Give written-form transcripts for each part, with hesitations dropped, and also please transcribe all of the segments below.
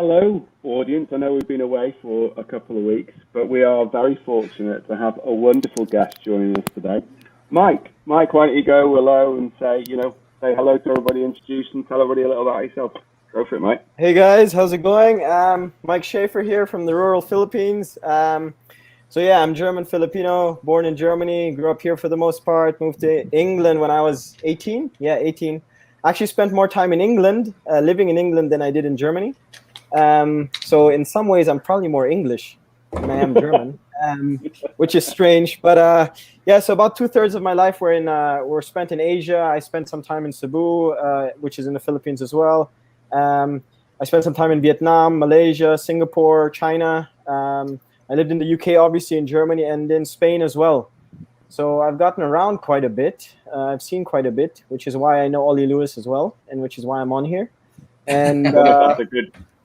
hello, audience. I know we've been away for a couple of weeks, but we are very fortunate to have a wonderful guest joining us today. Mike, why don't you go hello and say hello to everybody, introduce and tell everybody a little about yourself. Go for it, Mike. Hey guys, how's it going? Mike Schaefer here from the rural Philippines. I'm German Filipino, born in Germany, grew up here for the most part, moved to England when I was 18. Yeah, 18. Actually spent more time in England, living in England than I did in Germany. So in some ways, I'm probably more English than I am German, which is strange. But so about 2/3 of my life were spent in Asia. I spent some time in Cebu, which is in the Philippines as well. I spent some time in Vietnam, Malaysia, Singapore, China. I lived in the UK, obviously, in Germany, and in Spain as well. So I've gotten around quite a bit. I've seen quite a bit, which is why I know Ollie Lewis as well, and which is why I'm on here. And I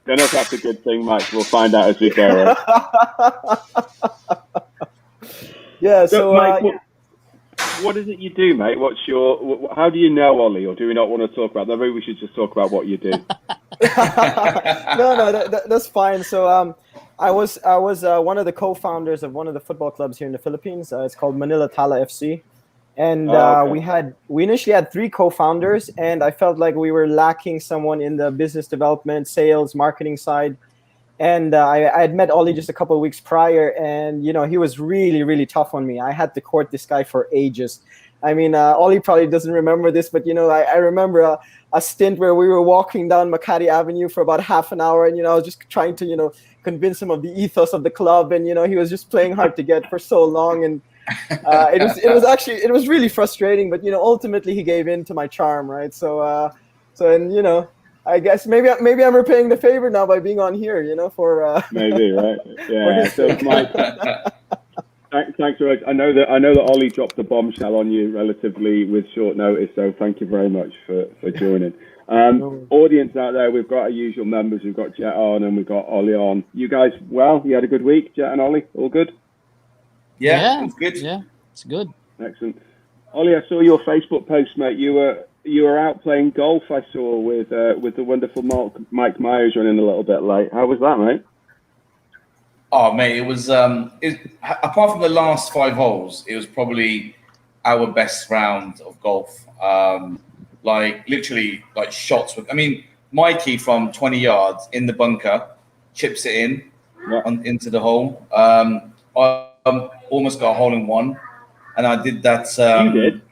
don't know if that's a good thing, Mike. We'll find out as we go. Right? Yeah. So Mike, what is it you do, mate? How do you know Ollie, or do we not want to talk about that? Maybe we should just talk about what you do. No, that's fine. So I was one of the co-founders of one of the football clubs here in the Philippines. It's called Manila Tala FC, and we initially had 3 co-founders, and I felt like we were lacking someone in the business development, sales, marketing side. And I had met Ollie just a couple of weeks prior, and he was really, really tough on me. I had to court this guy for ages. I mean, Ollie probably doesn't remember this, but I remember a stint where we were walking down Makati Avenue for about half an hour, and I was just trying to convince him of the ethos of the club, and he was just playing hard to get for so long, and it was really frustrating. But ultimately he gave in to my charm, right? I guess maybe I'm repaying the favor now by being on here, for maybe, right? Yeah. So Mike, thanks very much. I know that Ollie dropped a bombshell on you relatively with short notice, so thank you very much for joining. Audience out there, we've got our usual members. We've got Jet on and we've got Ollie on. You guys, you had a good week, Jet and Ollie? All good? Yeah, it's good. Yeah, it's good. Excellent. Ollie, I saw your Facebook post, mate. You were out playing golf, I saw, with the wonderful Mike Myers running a little bit late. How was that, mate? Oh, mate, it was apart from the last 5 holes, it was probably our best round of golf. Literally shots with. I mean, Mikey from 20 yards in the bunker chips it in into the hole. I almost got a hole in one, and I did that. You did?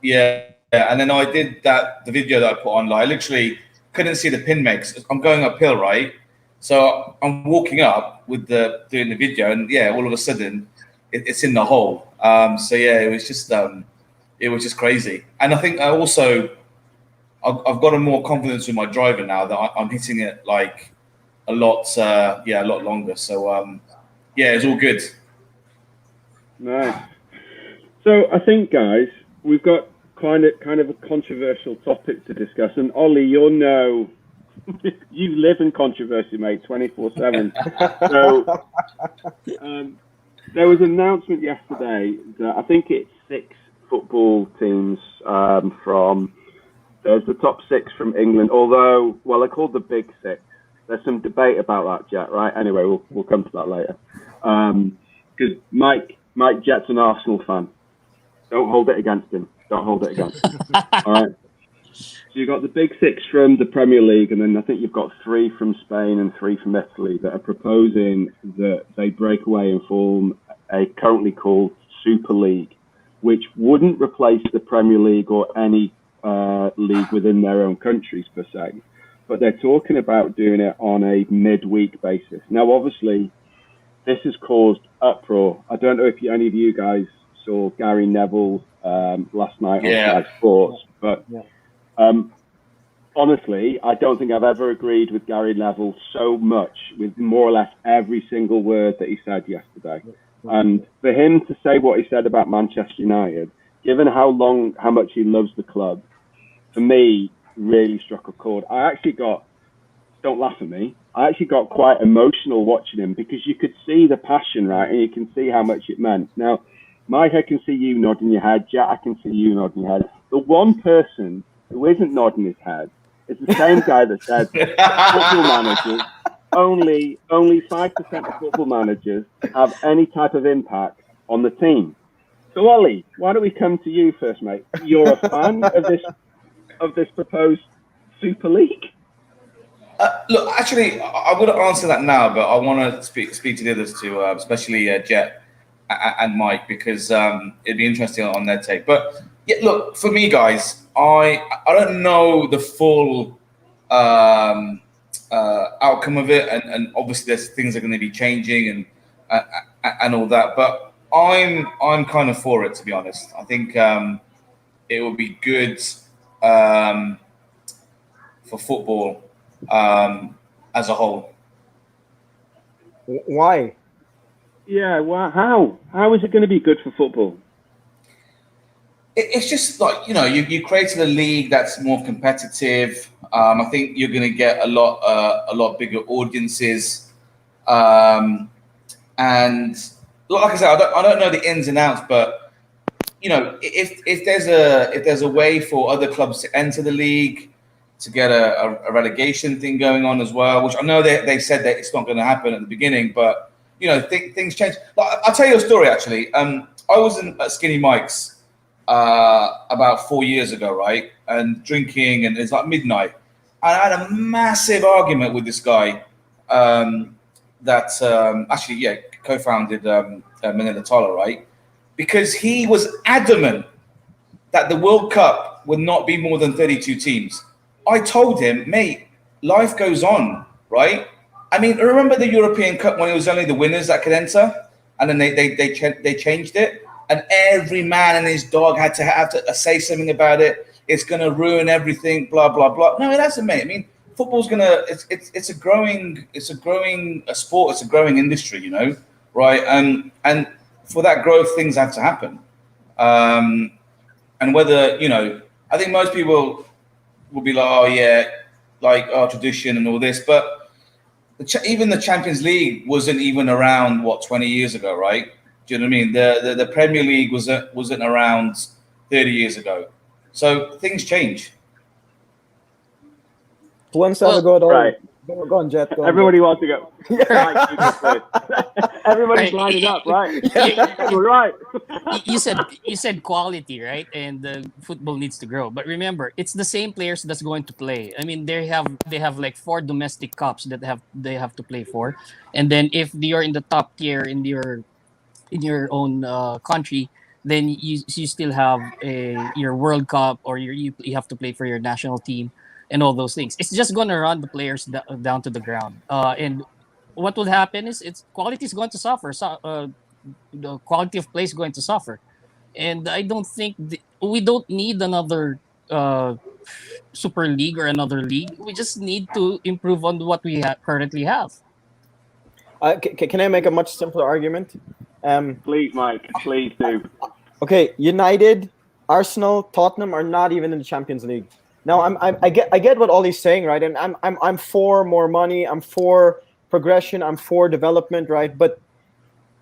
Yeah. And then I did the video that I put on. I literally couldn't see the pin mix. I'm going uphill, right? So I'm walking up doing the video, and all of a sudden it's in the hole. It was just crazy. And I think I've got a more confidence with my driver now that I'm hitting it a lot longer. So it's all good. Nice. So I think, guys, we've got kind of a controversial topic to discuss, and Ollie, you live in controversy, mate, 24/7. So there was an announcement yesterday that I think it's 6 football teams there's the top 6 from England, although they're called the Big 6. There's some debate about that, Jet, right? Anyway, we'll come to that later. Because Mike Jet's an Arsenal fan. Don't hold it against him. All right. So you've got the Big 6 from the Premier League, and then I think you've got 3 from Spain and 3 from Italy that are proposing that they break away and form a currently called Super League, which wouldn't replace the Premier League or any league within their own countries per se, but they're talking about doing it on a midweek basis. Now, obviously, this has caused uproar. I don't know if any of you guys saw Gary Neville last night on Sky Sports, but honestly, I don't think I've ever agreed with Gary Neville so much with more or less every single word that he said yesterday. And for him to say what he said about Manchester United, given how much he loves the club, for me, really struck a chord. Don't laugh at me, I actually got quite emotional watching him because you could see the passion, right? And you can see how much it meant. Now, Mike, I can see you nodding your head. Jack, I can see you nodding your head. The one person who isn't nodding his head is the same guy that said football managers only 5% of football managers have any type of impact on the team. So Ollie, why don't we come to you first, mate? You're a fan of this proposed Super League? Look, actually, I'm going to answer that now, but I want to speak to the others too, especially Jet and Mike, because it'd be interesting on their take. But yeah, look, for me, guys, I don't know the full outcome of it, and obviously there's things are going to be changing and all that. But I'm kind of for it, to be honest. I think it would be good for football as a whole. Why? Yeah, well, how is it going to be good for football? It's just like, you created a league that's more competitive. I think you're going to get a lot bigger audiences, and like I said, I don't know the ins and outs, but if there's a way for other clubs to enter the league, to get a relegation thing going on as well, which I know they said that it's not going to happen at the beginning, but things change. Like, I'll tell you a story actually. I was at Skinny Mike's about 4 years ago, right? And drinking, and it's like midnight. And I had a massive argument with this guy that actually, co-founded Manila Tala, right? Because he was adamant that the World Cup would not be more than 32 teams. I told him, mate, life goes on, right? I mean, remember the European Cup when it was only the winners that could enter, and then they changed it, and every man and his dog had to say something about it. It's going to ruin everything, blah blah blah. No, it hasn't, mate. I mean, football's it's a growing sport. It's a growing industry, right? And for that growth, things have to happen. And whether I think most people will be like, oh yeah, like tradition and all this, but even the Champions League wasn't even around 20 years ago, right? Do you know what I mean? The Premier League wasn't around 30 years ago, so things change. Who wants to have a go at all? Right. Go on, Jet. Everybody wants to go. Everybody's lining up, right? We're right. You said quality, right? And the football needs to grow. But remember, it's the same players that's going to play. I mean, they have like 4 domestic cups that they have to play for, and then if you're in the top tier in your own country, then you still have your World Cup, or you have to play for your national team. And all those things. It's just going to run the players down to the ground. And what will happen is quality is going to suffer. So, the quality of play is going to suffer. And I don't think we don't need another Super League or another league. We just need to improve on what we currently have. Can I make a much simpler argument? Please, Mike. Please do. Okay, United, Arsenal, Tottenham are not even in the Champions League. Now I get what Ollie's saying, right? And I'm for more money, I'm for progression, I'm for development, right? But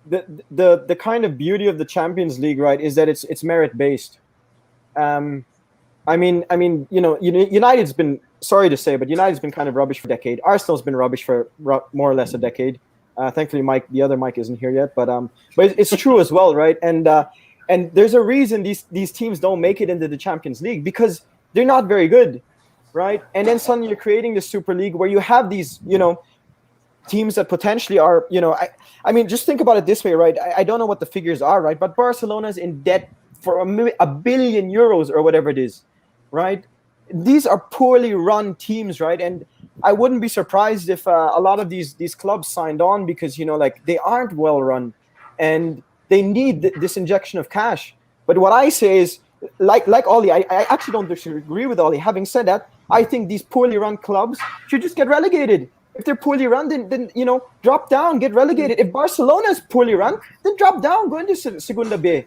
the kind of beauty of the Champions League, right, is that it's merit based. I mean, United's been, sorry to say, but United's been kind of rubbish for a decade. Arsenal's been rubbish for more or less a decade. Thankfully, the other Mike isn't here yet, but it's true as well, right? And there's a reason these teams don't make it into the Champions League, because they're not very good, right? And then suddenly you're creating the Super League where you have these, teams that potentially are, I mean, just think about it this way, right? I don't know what the figures are, right? But Barcelona's in debt for €1 billion or whatever it is, right? These are poorly run teams, right? And I wouldn't be surprised if a lot of these clubs signed on because, they aren't well run and they need this injection of cash. But what I say is, like Ollie, I actually don't disagree with Ollie. Having said that, I think these poorly run clubs should just get relegated. If they're poorly run, then drop down, get relegated. If Barcelona is poorly run, then drop down, go into Segunda B,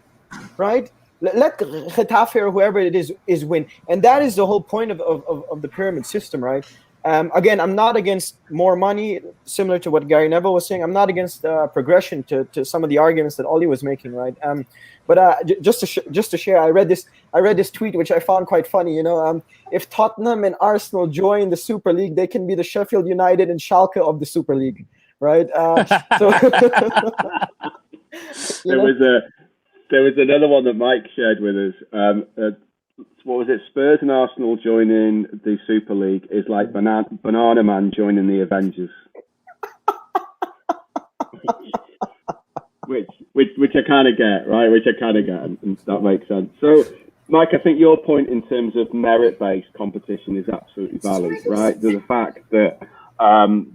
right? Let Getafe or whoever it is win. And that is the whole point of the pyramid system, right? Again, I'm not against more money, similar to what Gary Neville was saying. I'm not against progression to some of the arguments that Ollie was making, right? But just to share, I read this tweet which I found quite funny. If Tottenham and Arsenal join the Super League, they can be the Sheffield United and Schalke of the Super League, right? So there was another one that Mike shared with us. What was it? Spurs and Arsenal joining the Super League is like Banana Man joining the Avengers. which I kind of get, right? Which I kind of get, and that makes sense. So, Mike, I think your point in terms of merit-based competition is absolutely valid, right? The fact that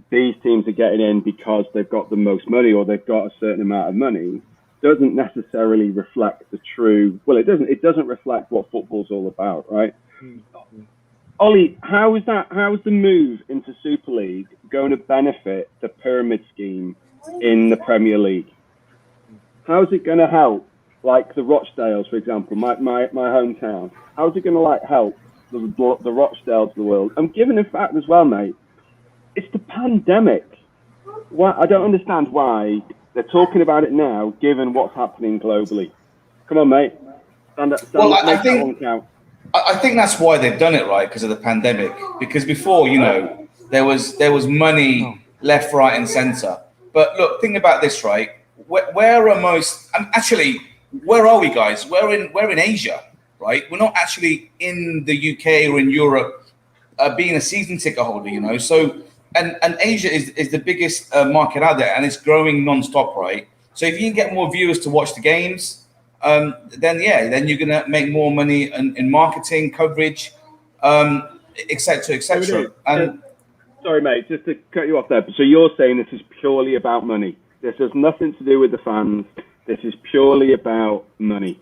these teams are getting in because they've got the most money or they've got a certain amount of money doesn't necessarily reflect the true. Well, it doesn't reflect what football's all about, right? Ollie, how is the move into Super League going to benefit the pyramid scheme in the Premier League? How is it going to help, like the Rochdales, for example, my hometown? How is it going to help the Rochdales of the world? And given the fact as well, mate, it's the pandemic. Why I don't understand why they're talking about it now, given what's happening globally. Come on, mate. Well, I think that's why they've done it, right? Because of the pandemic. Because before, there was money left, right, and centre. But look, think about this, right? Where are we, guys? We're in Asia, right? We're not actually in the UK or in Europe, being a season ticket holder, So. And Asia is the biggest market out there, and it's growing non-stop, right? So if you can get more viewers to watch the games, then you're gonna make more money in marketing, coverage, etc., etc. Sorry, mate, just to cut you off there. So you're saying this is purely about money? This has nothing to do with the fans. This is purely about money.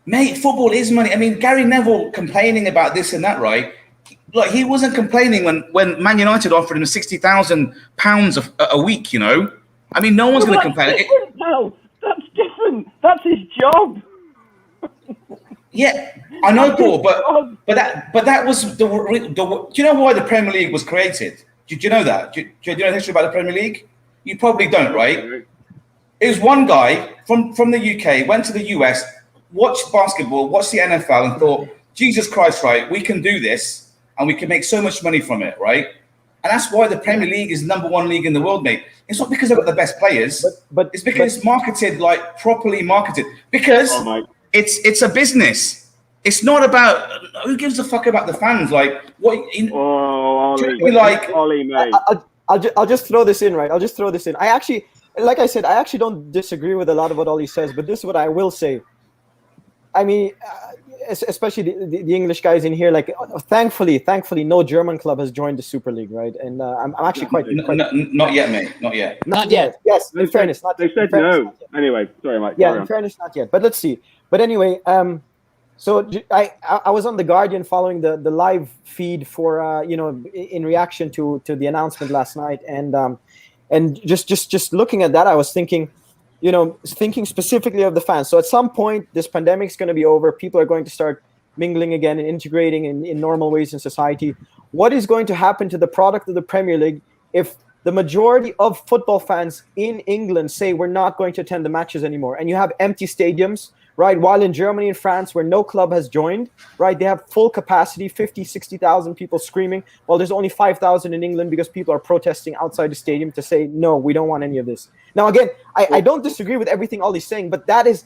Mate, football is money. I mean, Gary Neville complaining about this and that, right? Like, he wasn't complaining when Man United offered him £60,000 a week, I mean, no one's going to complain. That's different. That's his job. Yeah, I know, Paul, but that was the. Do you know why the Premier League was created? Do you know that? Do you know the history about the Premier League? You probably don't, right? It was one guy from the UK, went to the US, watched basketball, watched the NFL, and thought, Jesus Christ, right, we can do this. And we can make so much money from it, right? And that's why the Premier League is the #1 league in the world, mate. It's not because they've got the best players, but it's because it's marketed, properly marketed. Because it's a business. It's not about, who gives a fuck about the fans? Ollie, mate. I'll just throw this in, right? I actually, like I said, I actually don't disagree with a lot of what Ollie says, but this is what I will say. I mean, especially the English guys in here, thankfully, no German club has joined the Super League, right? And I'm actually quite not yet, mate. Not yet. Not yet. Yes, in fairness, not. They said no. Anyway, sorry, Mike. Yeah, in fairness, not yet. But let's see. But anyway, so I was on The Guardian following the live feed for in reaction to the announcement last night, and just looking at that, I was thinking specifically of the fans. So at some point, this pandemic is going to be over. People are going to start mingling again and integrating in normal ways in society. What is going to happen to the product of the Premier League if the majority of football fans in England say we're not going to attend the matches anymore, and you have empty stadiums, right? While in Germany and France, where no club has joined, right, they have full capacity, 50, 60,000 people screaming, while there's only 5,000 in England because people are protesting outside the stadium to say, no, we don't want any of this. Now, again, I don't disagree with everything Ollie's saying, but that is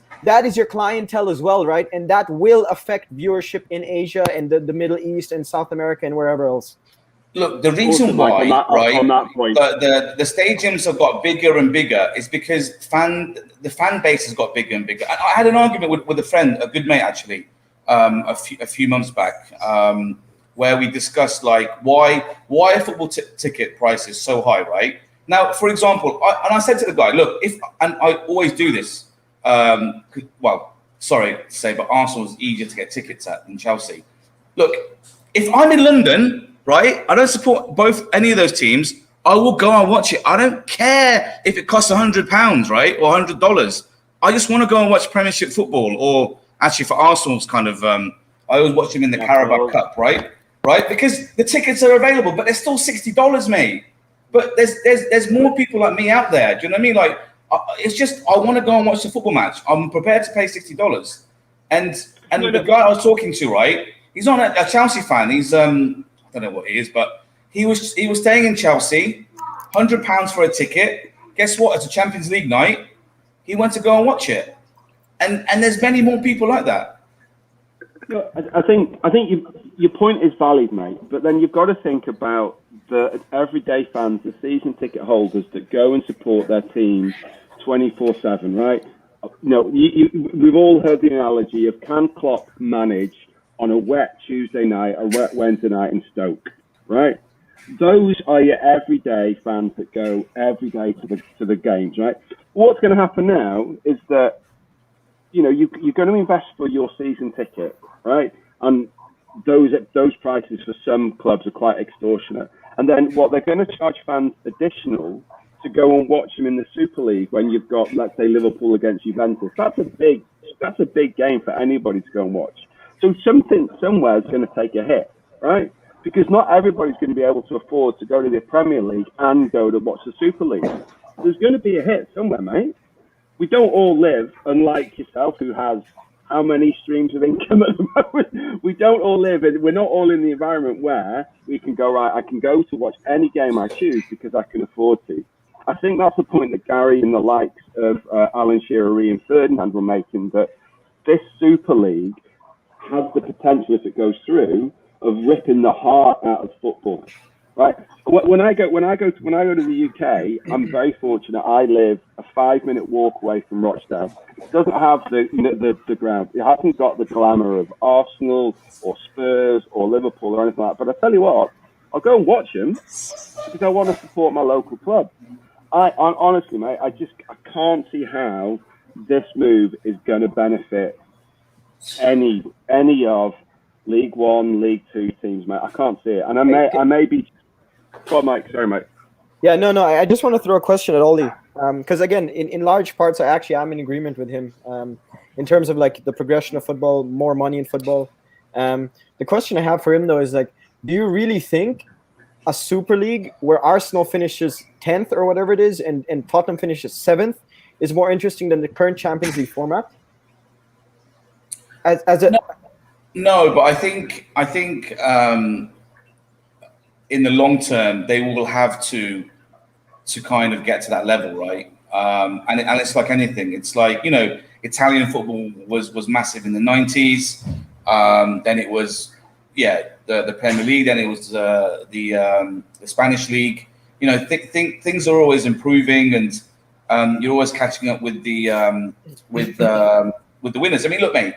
your clientele as well, right? And that will affect viewership in Asia and the Middle East and South America and wherever else. Look, the reason why, on that point, the stadiums have got bigger and bigger is because the fan base has got bigger and bigger. I had an argument with a friend, a good mate actually, a few months back, where we discussed why are football ticket prices so high, right? Now, for example, I said to the guy, look, and I always do this. Sorry to say, but Arsenal is easier to get tickets at than Chelsea. Look, if I'm in London, right, I don't support any of those teams, I will go and watch it. I don't care if it costs £100, right, or $100. I just want to go and watch Premiership football, or actually for Arsenal's kind of, I always watch them in the Carabao Cup, right? right? Because the tickets are available, but they're still $60, mate. But there's more people like me out there. Do you know what I mean? Like, it's just I want to go and watch the football match. I'm prepared to pay $60. And the guy I was talking to, right? He's not a Chelsea fan. He's I don't know what he is, but he was staying in Chelsea, £100 for a ticket. Guess what? It's a Champions League night. He went to go and watch it. And there's many more people like that. No, I think your point is valid, mate. But then you've got to think about the everyday fans, the season ticket holders that go and support their teams 24/7, right? No, we've all heard the analogy of can Klopp manage on a wet Tuesday night, a wet Wednesday night in Stoke, right? Those are your everyday fans that go every day to the games, right? What's going to happen now is that you're going to invest for your season ticket, right? And those prices for some clubs are quite extortionate. And then what they're going to charge fans additional to go and watch them in the Super League when you've got, let's say, Liverpool against Juventus. That's a big game for anybody to go and watch. So something somewhere is going to take a hit, right? Because not everybody's going to be able to afford to go to the Premier League and go to watch the Super League. There's going to be a hit somewhere, mate. We don't all live, unlike yourself, who has how many streams of income at the moment. We don't all live, we're not all in the environment where we can go, right, I can go to watch any game I choose because I can afford to. I think that's the point that Gary and the likes of Alan Shearer, and Ferdinand were making, that this Super League has the potential, if it goes through, of ripping the heart out of football. Right. When I go to the UK, I'm very fortunate. I live a 5-minute walk away from Rochdale. It doesn't have the ground. It hasn't got the glamour of Arsenal or Spurs or Liverpool or anything like that. But I tell you what, I'll go and watch them because I want to support my local club. I honestly, mate, I can't see how this move is going to benefit any of League One, League Two teams, mate. I can't see it, and I may be. Go on, Mike. Sorry, mate. Yeah, no. I just want to throw a question at Ollie, because again, in large parts, I actually am in agreement with him in terms of like the progression of football, more money in football. The question I have for him though is like, do you really think a Super League where Arsenal finishes 10th or whatever it is, and Tottenham finishes 7th, is more interesting than the current Champions League format? No, but I think in the long term they will have to kind of get to that level, right? And it's like anything. It's like, Italian football was massive in the 90s. Then it was the Premier League. Then it was the Spanish league. Things are always improving, and you're always catching up with the winners. I mean, look, mate,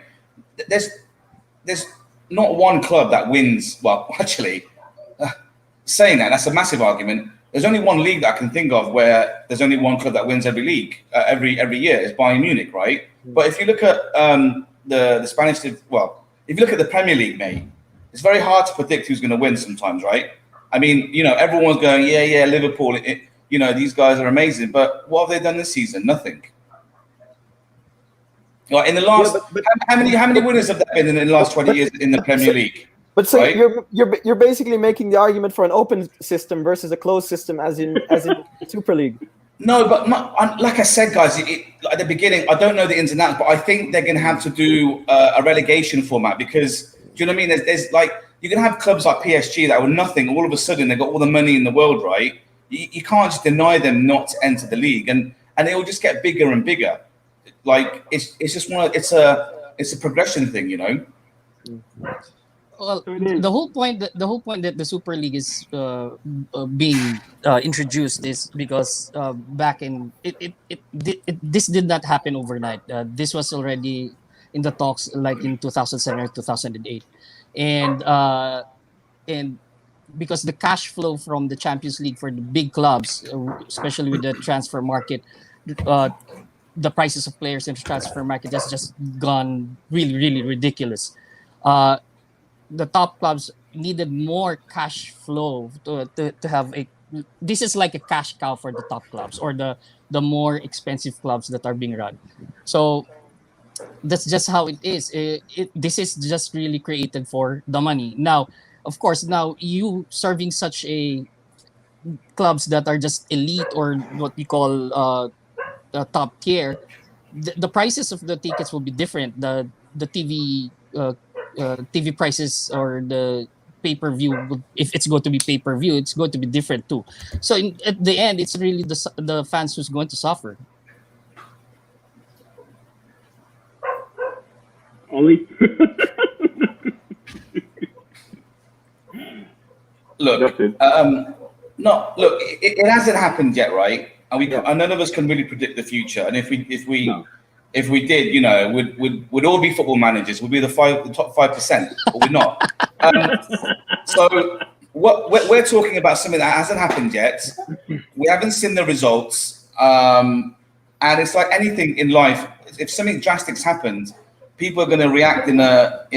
there's not one club that wins. Well, actually, saying that's a massive argument. There's only one league that I can think of where there's only one club that wins every league every year. It's Bayern Munich, right? But if you look at the Spanish league, well, if you look at the Premier League, mate, it's very hard to predict who's going to win sometimes, right? I mean, everyone's going, yeah, Liverpool. These guys are amazing, but what have they done this season? Nothing. Like in the last, how many winners have there been in the last 20 years in the Premier League? But so right? you're basically making the argument for an open system versus a closed system, as in Super League. No, but like I said, guys, at the beginning, I don't know the ins and outs, but I think they're going to have to do a relegation format because, do you know what I mean? There's like, you can have clubs like PSG that were nothing. All of a sudden, they've got all the money in the world, right? You can't just deny them not to enter the league, and they will just get bigger and bigger. Like it's just it's a progression thing, Well, the whole point that the Super League is being introduced is because back in this did not happen overnight. This was already in the talks, like in 2007 or 2008, and because the cash flow from the Champions League for the big clubs, especially with the transfer market, the prices of players in the transfer market has just gone really, really ridiculous. The top clubs needed more cash flow to have this is like a cash cow for the top clubs or the more expensive clubs that are being run. So that's just how it is. This is just really created for the money. Now, Of course, now you serving such a clubs that are just elite or what we call top tier, the prices of the tickets will be different. The TV prices or the pay-per-view, if it's going to be pay-per-view, it's going to be different too. So at the end, it's really the fans who's going to suffer. Ollie? Look, no, look, it hasn't happened yet, right? And and none of us can really predict the future. And if we did, you know, we'd all be football managers. We'd be the top 5%, but we're not. So we're talking about something that hasn't happened yet. We haven't seen the results, and it's like anything in life. If something drastic's happened, people are going to react in a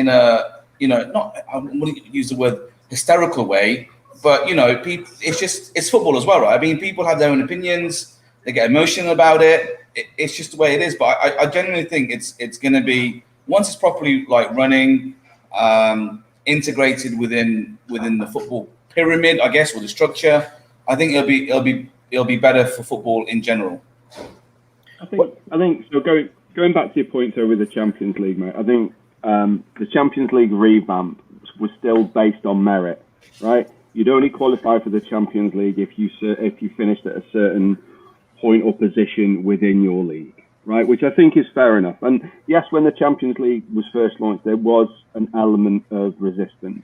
you know, not, I wouldn't use the word hysterical way, but you know, it's football as well, right? I mean, people have their own opinions. They get emotional about it. It's just the way it is. But I genuinely think it's going to be, once it's properly like running, integrated within the football pyramid, I guess, or the structure. I think it'll be better for football in general. I think so. Going back to your point though with the Champions League, mate. I think the Champions League revamp was still based on merit, right? You'd only qualify for the Champions League if you finished at a certain point or position within your league, right? Which I think is fair enough. And yes, when the Champions League was first launched, there was an element of resistance,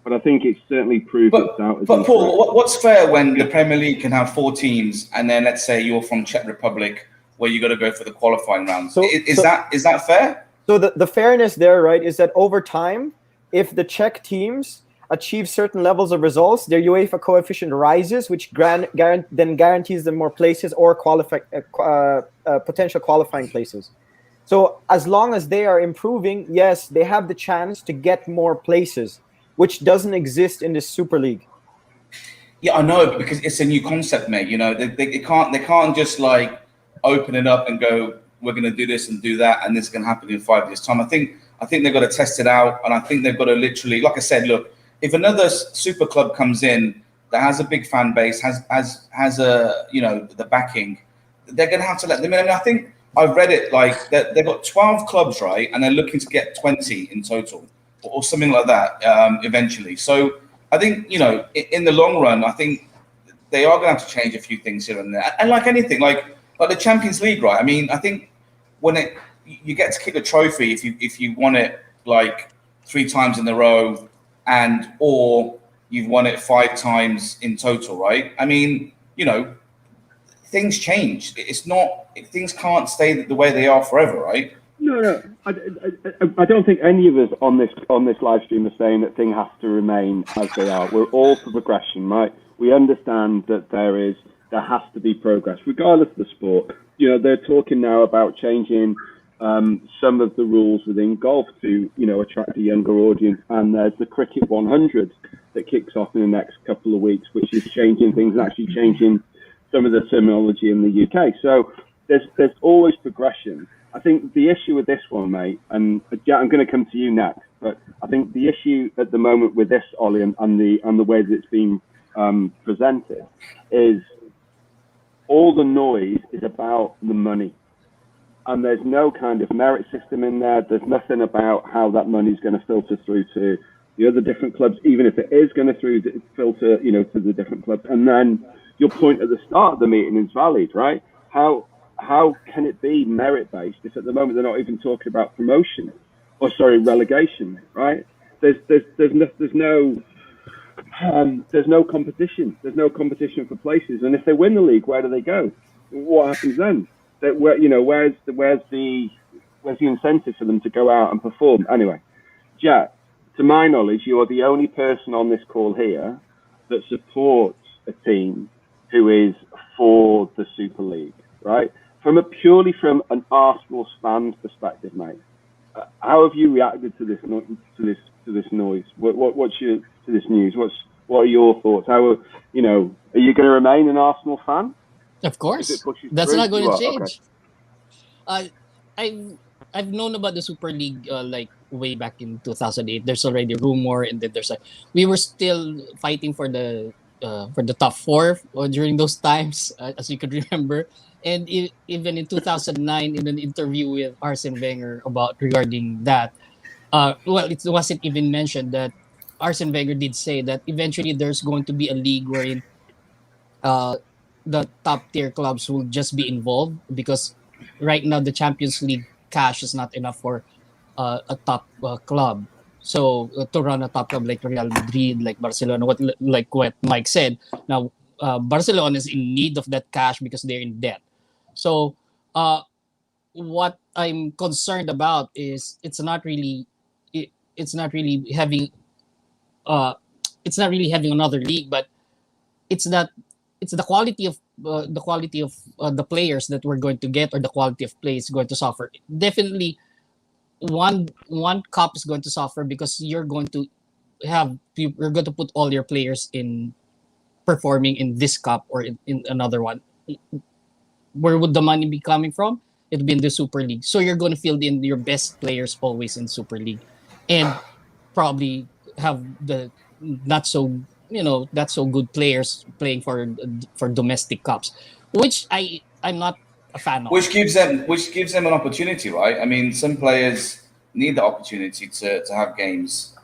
but I think it's certainly proved its out. But Paul, what's fair when the Premier League can have 4 teams, and then let's say you're from Czech Republic, where you got to go for the qualifying round? Is that fair? So the fairness there, right, is that over time, if the Czech teams achieve certain levels of results, their UEFA coefficient rises, which then guarantees them more places or potential qualifying places. So as long as they are improving, yes, they have the chance to get more places, which doesn't exist in this Super League. Yeah, I know, because it's a new concept, mate. You know, they can't just like open it up and go, we're going to do this and do that, and this is going to happen in 5 years' time. I think they've got to test it out, and I think they've got to literally, like I said, look, if another super club comes in that has a big fan base, has a, you know, the backing, they're going to have to let them in. I mean, I think I've read it like that they've got 12 clubs, right, and they're looking to get 20 in total, or something like that, eventually. So I think, you know, in the long run, I think they are going to have to change a few things here and there. And like anything, like the Champions League, right? I mean, I think when you get to kick a trophy if you won it like 3 times in a row, or you've won it 5 times in total, right? I mean, you know, things change. Things can't stay the way they are forever, right? No. I don't think any of us on this live stream are saying that things have to remain as they are. We're all for progression, right? We understand that there has to be progress, regardless of the sport. You know, they're talking now about changing some of the rules within golf to, you know, attract a younger audience. And there's the Cricket 100 that kicks off in the next couple of weeks, which is changing things and actually changing some of the terminology in the UK. So there's always progression. I think the issue with this one, mate, and I'm going to come to you next, but I think the issue at the moment with this, Ollie, and the way that it's been presented is all the noise is about the money. And there's no kind of merit system in there. There's nothing about how that money is going to filter through to the other different clubs, even if it is going to filter, you know, to the different clubs. And then your point at the start of the meeting is valid, right? How can it be merit based if at the moment they're not even talking about promotion relegation, right? There's no competition. There's no competition for places. And if they win the league, where do they go? What happens then? Where's the incentive for them to go out and perform? Anyway, Jack, to my knowledge, you are the only person on this call here that supports a team who is for the Super League, right? Purely from an Arsenal fan's perspective, mate. How have you reacted to this noise? What's your to this news? What are your thoughts? Are you going to remain an Arsenal fan? Of course, that's not going to change. Okay. I've known about the Super League like way back in 2008. There's already rumor, and then there's we were still fighting for the top four during those times, as you could remember. And even in 2009, in an interview with Arsene Wenger about regarding that, well, it wasn't even mentioned that Arsene Wenger did say that eventually there's going to be a league wherein uh, the top tier clubs will just be involved, because right now the Champions League cash is not enough for a top club. So to run a top club like Real Madrid, like Barcelona, like what Mike said, now Barcelona is in need of that cash because they're in debt. So uh, what I'm concerned about is it's not really having uh, it's not really having another league, but it's that it's the quality of the players that we're going to get, or the quality of play is going to suffer. Definitely, one cup is going to suffer because you're going to put all your players in performing in this cup or in another one. Where would the money be coming from? It'd be in the Super League. So you're going to field in your best players always in Super League, and probably have the not so not so good players playing for domestic cups, which I'm not a fan of. Which gives them an opportunity, right? I mean, some players need the opportunity to have games.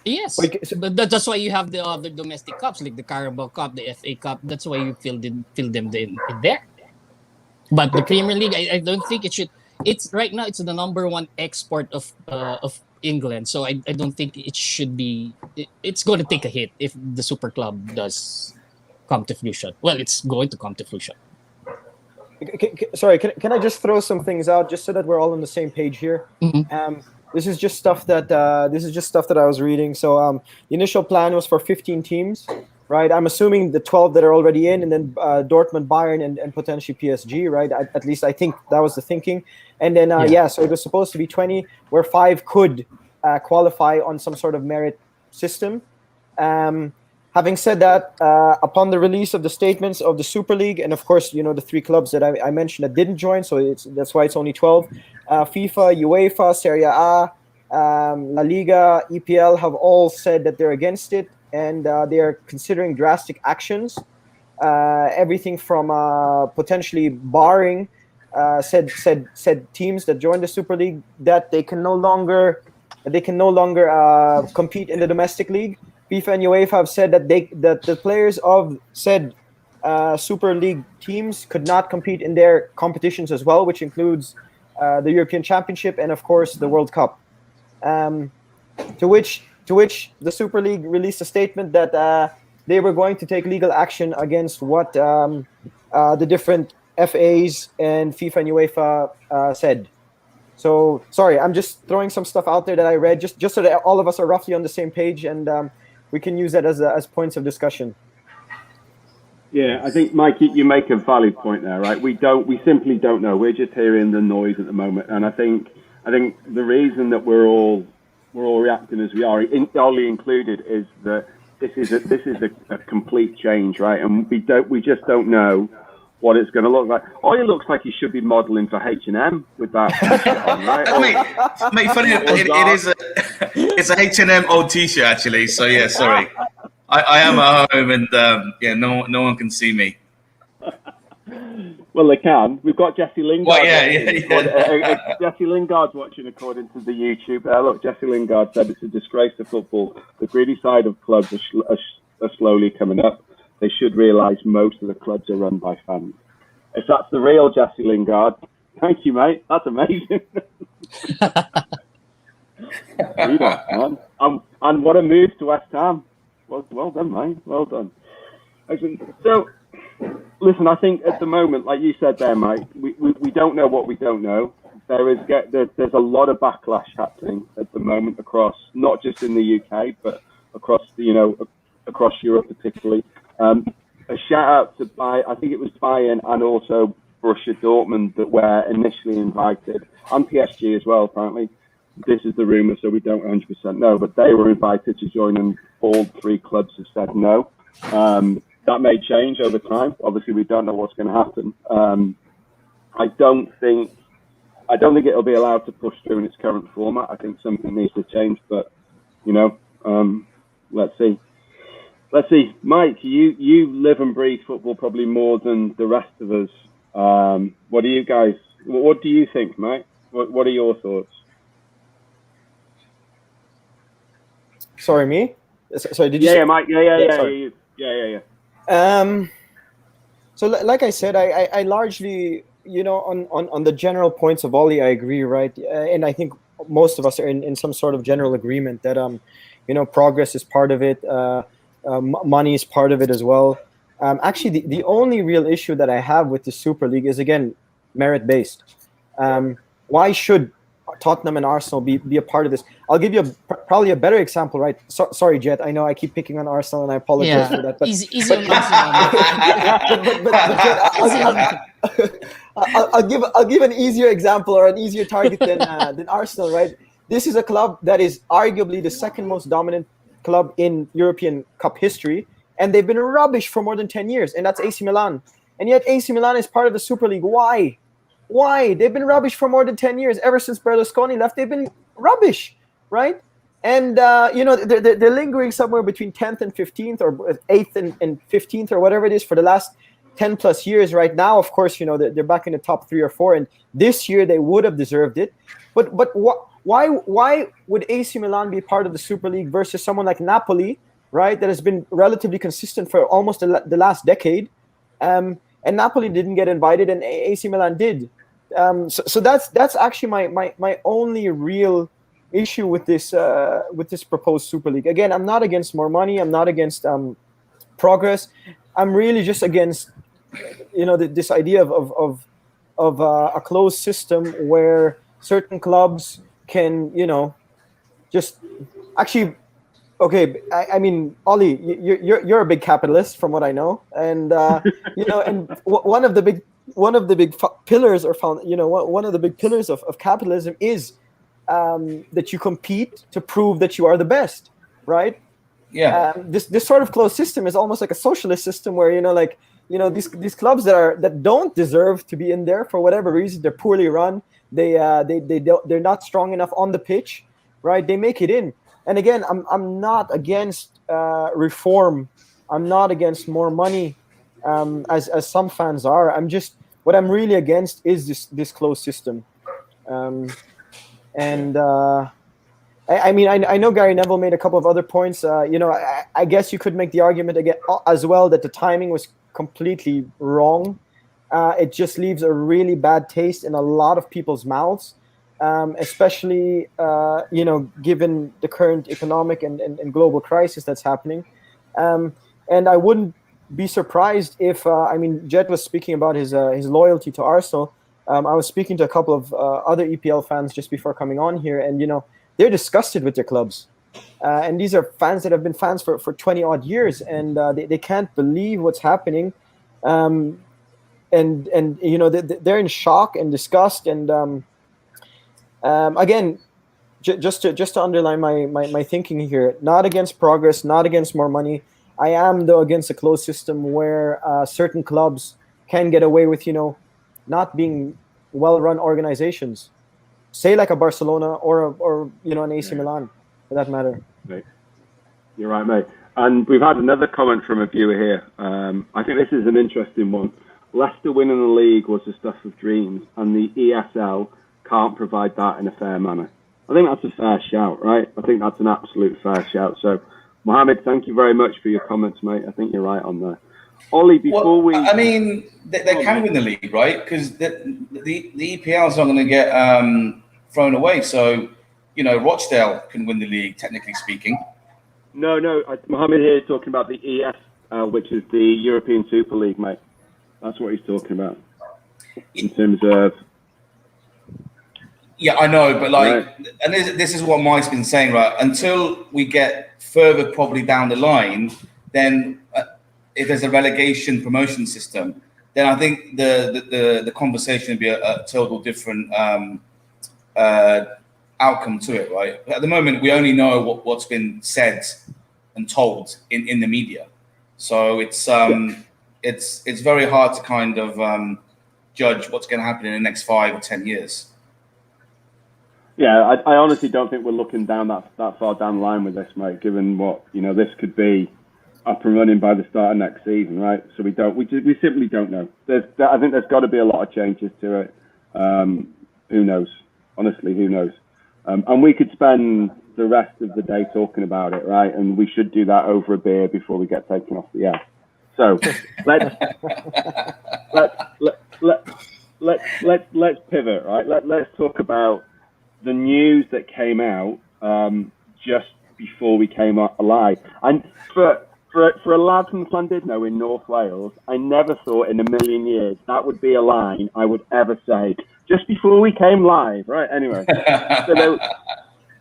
Yes, Like, so- but that's why you have the other domestic cups like the Carabao Cup, the FA Cup. That's why you fill them in there. But the Premier League, I don't think it should. It's right now. It's the number one export of England, so I don't think it should be. It's going to take a hit if the Super Club does come to fruition. Well, it's going to come to fruition. Sorry, can I just throw some things out just so that we're all on the same page here? Mhm. This is just stuff that I was reading. So the initial plan was for 15 teams, right? I'm assuming the 12 that are already in, and then Dortmund, Bayern, and potentially PSG, right? At least I think that was the thinking. And then so it was supposed to be 20, where 5 could qualify on some sort of merit system. Having said that, upon the release of the statements of the Super League, and of course, the 3 clubs that I mentioned that didn't join, so that's why it's only 12. FIFA, UEFA, Serie A, La Liga, EPL have all said that they're against it, and they are considering drastic actions. Everything from potentially barring said teams that joined the Super League that they can no longer compete in the domestic league. FIFA and UEFA have said that the players of said Super League teams could not compete in their competitions as well, which includes the European Championship and of course the World Cup. To which the Super League released a statement that they were going to take legal action against what the different FAs and FIFA and UEFA said. So sorry, I'm just throwing some stuff out there that I read, just so that all of us are roughly on the same page, and we can use that as points of discussion. Yeah, I think, Mike, you make a valid point there, right? We simply don't know. We're just hearing the noise at the moment, and I think the reason that we're all reacting as we are, Ollie included, is that this is a complete change, right? And we just don't know what it's going to look like. Ollie looks like he should be modelling for H&M with that t-shirt on, right? Mate, funny, it's a H&M old T-shirt actually. So yeah, sorry. I am at home, and no one can see me. Well, they can. We've got Jesse Lingard. Well, yeah. Jesse Lingard's watching according to the YouTube. Look, Jesse Lingard said it's a disgrace to football. The greedy side of clubs are slowly coming up. They should realise most of the clubs are run by fans. If that's the real Jesse Lingard, thank you, mate. That's amazing. Man. And what a move to West Ham. Well done, mate. Well done. So, listen, I think at the moment, like you said there, Mike, we don't know what we don't know. There's a lot of backlash happening at the moment across, not just in the UK, but across across Europe particularly. A shout out to I think it was Bayern and also Borussia Dortmund that were initially invited, and PSG as well, apparently. This is the rumour, so we don't 100% know, but they were invited to join, and all 3 clubs have said no. That may change over time. Obviously, we don't know what's going to happen. I don't think I don't think it'll be allowed to push through in its current format. I think something needs to change, but let's see. Let's see, Mike. You live and breathe football probably more than the rest of us. What do you guys? What do you think, Mike? What are your thoughts? Sorry, me. Sorry, did you? Yeah, Mike. Sorry. Yeah. So, like I said, I largely, on the general points of Ollie, I agree, right? And I think most of us are in some sort of general agreement that, progress is part of it. Money is part of it as well. Actually, the only real issue that I have with the Super League is, again, merit-based. Why should Tottenham and Arsenal be a part of this? I'll give you probably a better example, right? Sorry, Jet. I know I keep picking on Arsenal, and I apologize for that. But, easy on Arsenal. but Jet, I'll give an easier example or an easier target than Arsenal, right? This is a club that is arguably the second most dominant club in European Cup history, and they've been rubbish for more than 10 years, and that's AC Milan. And yet AC Milan is part of the Super League. Why? They've been rubbish for more than 10 years. Ever since Berlusconi left, they've been rubbish, right? And, they're lingering somewhere between 10th and 15th or 8th and 15th or whatever it is for the last 10 plus years. Right now, of course, they're back in the top 3 or 4, and this year they would have deserved it. But why would AC Milan be part of the Super League versus someone like Napoli, right, that has been relatively consistent for almost the last decade? And Napoli didn't get invited, and AC Milan did. So that's actually my only real issue with this proposed Super League. Again, I'm not against more money. I'm not against progress. I'm really just against this idea of a closed system where certain clubs can just actually. Okay, I mean, Ollie, you're a big capitalist, from what I know, and and one of the big pillars, or one of the big pillars of capitalism is that you compete to prove that you are the best, right? Yeah. This sort of closed system is almost like a socialist system where these clubs that don't deserve to be in there for whatever reason, they're poorly run, they're not strong enough on the pitch, right? They make it in. And again, I'm not against reform. I'm not against more money, as some fans are. What I'm really against is this closed system. I mean, I know Gary Neville made a couple of other points. I guess you could make the argument again as well that the timing was completely wrong. It just leaves a really bad taste in a lot of people's mouths. Especially, given the current economic and global crisis that's happening. And I wouldn't be surprised if, Jet was speaking about his loyalty to Arsenal. I was speaking to a couple of other EPL fans just before coming on here, and, they're disgusted with their clubs. And these are fans that have been fans for 20 odd years, and they can't believe what's happening. And they're in shock and disgust, and, again, just to underline my thinking here, not against progress, not against more money. I am, though, against a closed system where certain clubs can get away with, not being well-run organizations. Say like a Barcelona or an AC Milan, for that matter. Right. You're right, mate. And we've had another comment from a viewer here. I think this is an interesting one. Leicester winning the league was the stuff of dreams, and the ESL can't provide that in a fair manner. I think that's a fair shout, right? I think that's an absolute fair shout. So, Mohammed, thank you very much for your comments, mate. I think you're right on there. Ollie, before we... I mean, they can win the league, right? Because the EPL is not going to get thrown away. So, Rochdale can win the league, technically speaking. No. Mohammed here is talking about the ESL, which is the European Super League, mate. That's what he's talking about. In terms of... Yeah, I know, but right. And this is what Mike's been saying, right? Until we get further probably down the line, then if there's a relegation promotion system, then I think the conversation would be a total different outcome to it, right? But at the moment, we only know what's been said and told in the media, so it's very hard to kind of judge what's going to happen in the next 5 or 10 years. Yeah, I honestly don't think we're looking down that far down the line with this, mate. Given what this could be up and running by the start of next season, right? So we simply don't know. I think there's got to be a lot of changes to it. Who knows? Honestly, who knows? And we could spend the rest of the day talking about it, right? And we should do that over a beer before we get taken off the air. So let's pivot, right? Let's talk about the news that came out just before we came alive. And for a lad from Llandudno in North Wales, I never thought in a million years that would be a line I would ever say just before we came live, right? Anyway, so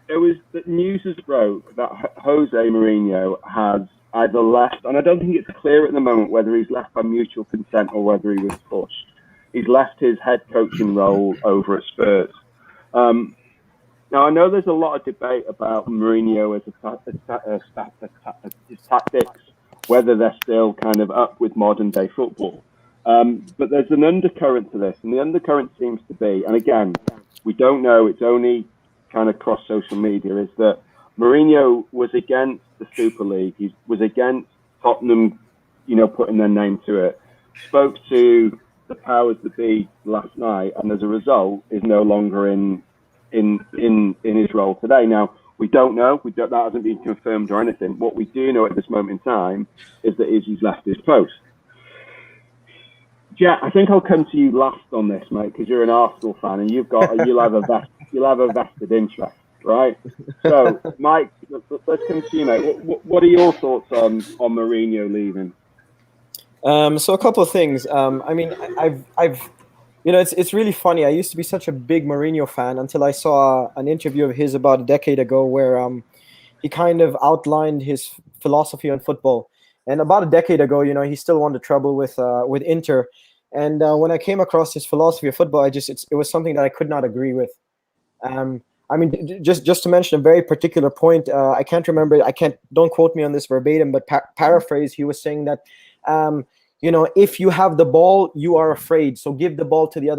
there was the news has broke that Jose Mourinho has either left, and I don't think it's clear at the moment whether he's left by mutual consent or whether he was pushed. He's left his head coaching role over at Spurs. Now, I know there's a lot of debate about Mourinho as his tactics, whether they're still kind of up with modern day football. But there's an undercurrent to this, and the undercurrent seems to be, and again, we don't know, it's only kind of cross social media, is that Mourinho was against the Super League. He was against Tottenham, putting their name to it. Spoke to the powers that be last night, and as a result, is no longer in his role today. Now, we don't know. That hasn't been confirmed or anything. What we do know at this moment in time is that he's left his post. Jet, I think I'll come to you last on this, mate, because you're an Arsenal fan and you'll have a vested interest, right? So, Mike, let's come to you, mate. What are your thoughts on Mourinho leaving? So a couple of things. I mean, I've it's really funny. I used to be such a big Mourinho fan until I saw an interview of his about a decade ago where he kind of outlined his philosophy on football. And about a decade ago, he still won the treble with Inter. And when I came across his philosophy of football, it was something that I could not agree with. I mean, just to mention a very particular point, I can't remember. Don't quote me on this verbatim, but paraphrase. He was saying that, if you have the ball, you are afraid. So give the ball to the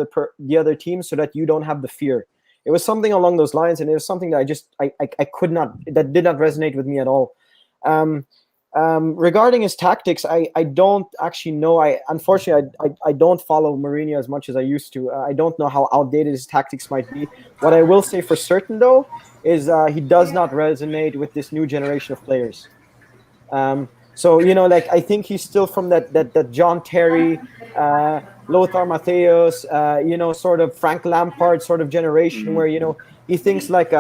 other team so that you don't have the fear. It was something along those lines, and it was something that I could not, that did not resonate with me at all. Regarding his tactics, I don't actually know. Unfortunately, I don't follow Mourinho as much as I used to. I don't know how outdated his tactics might be. What I will say for certain, though, is he does not resonate with this new generation of players. So, I think he's still from that John Terry, Lothar Matthäus, sort of Frank Lampard sort of generation where, he thinks like,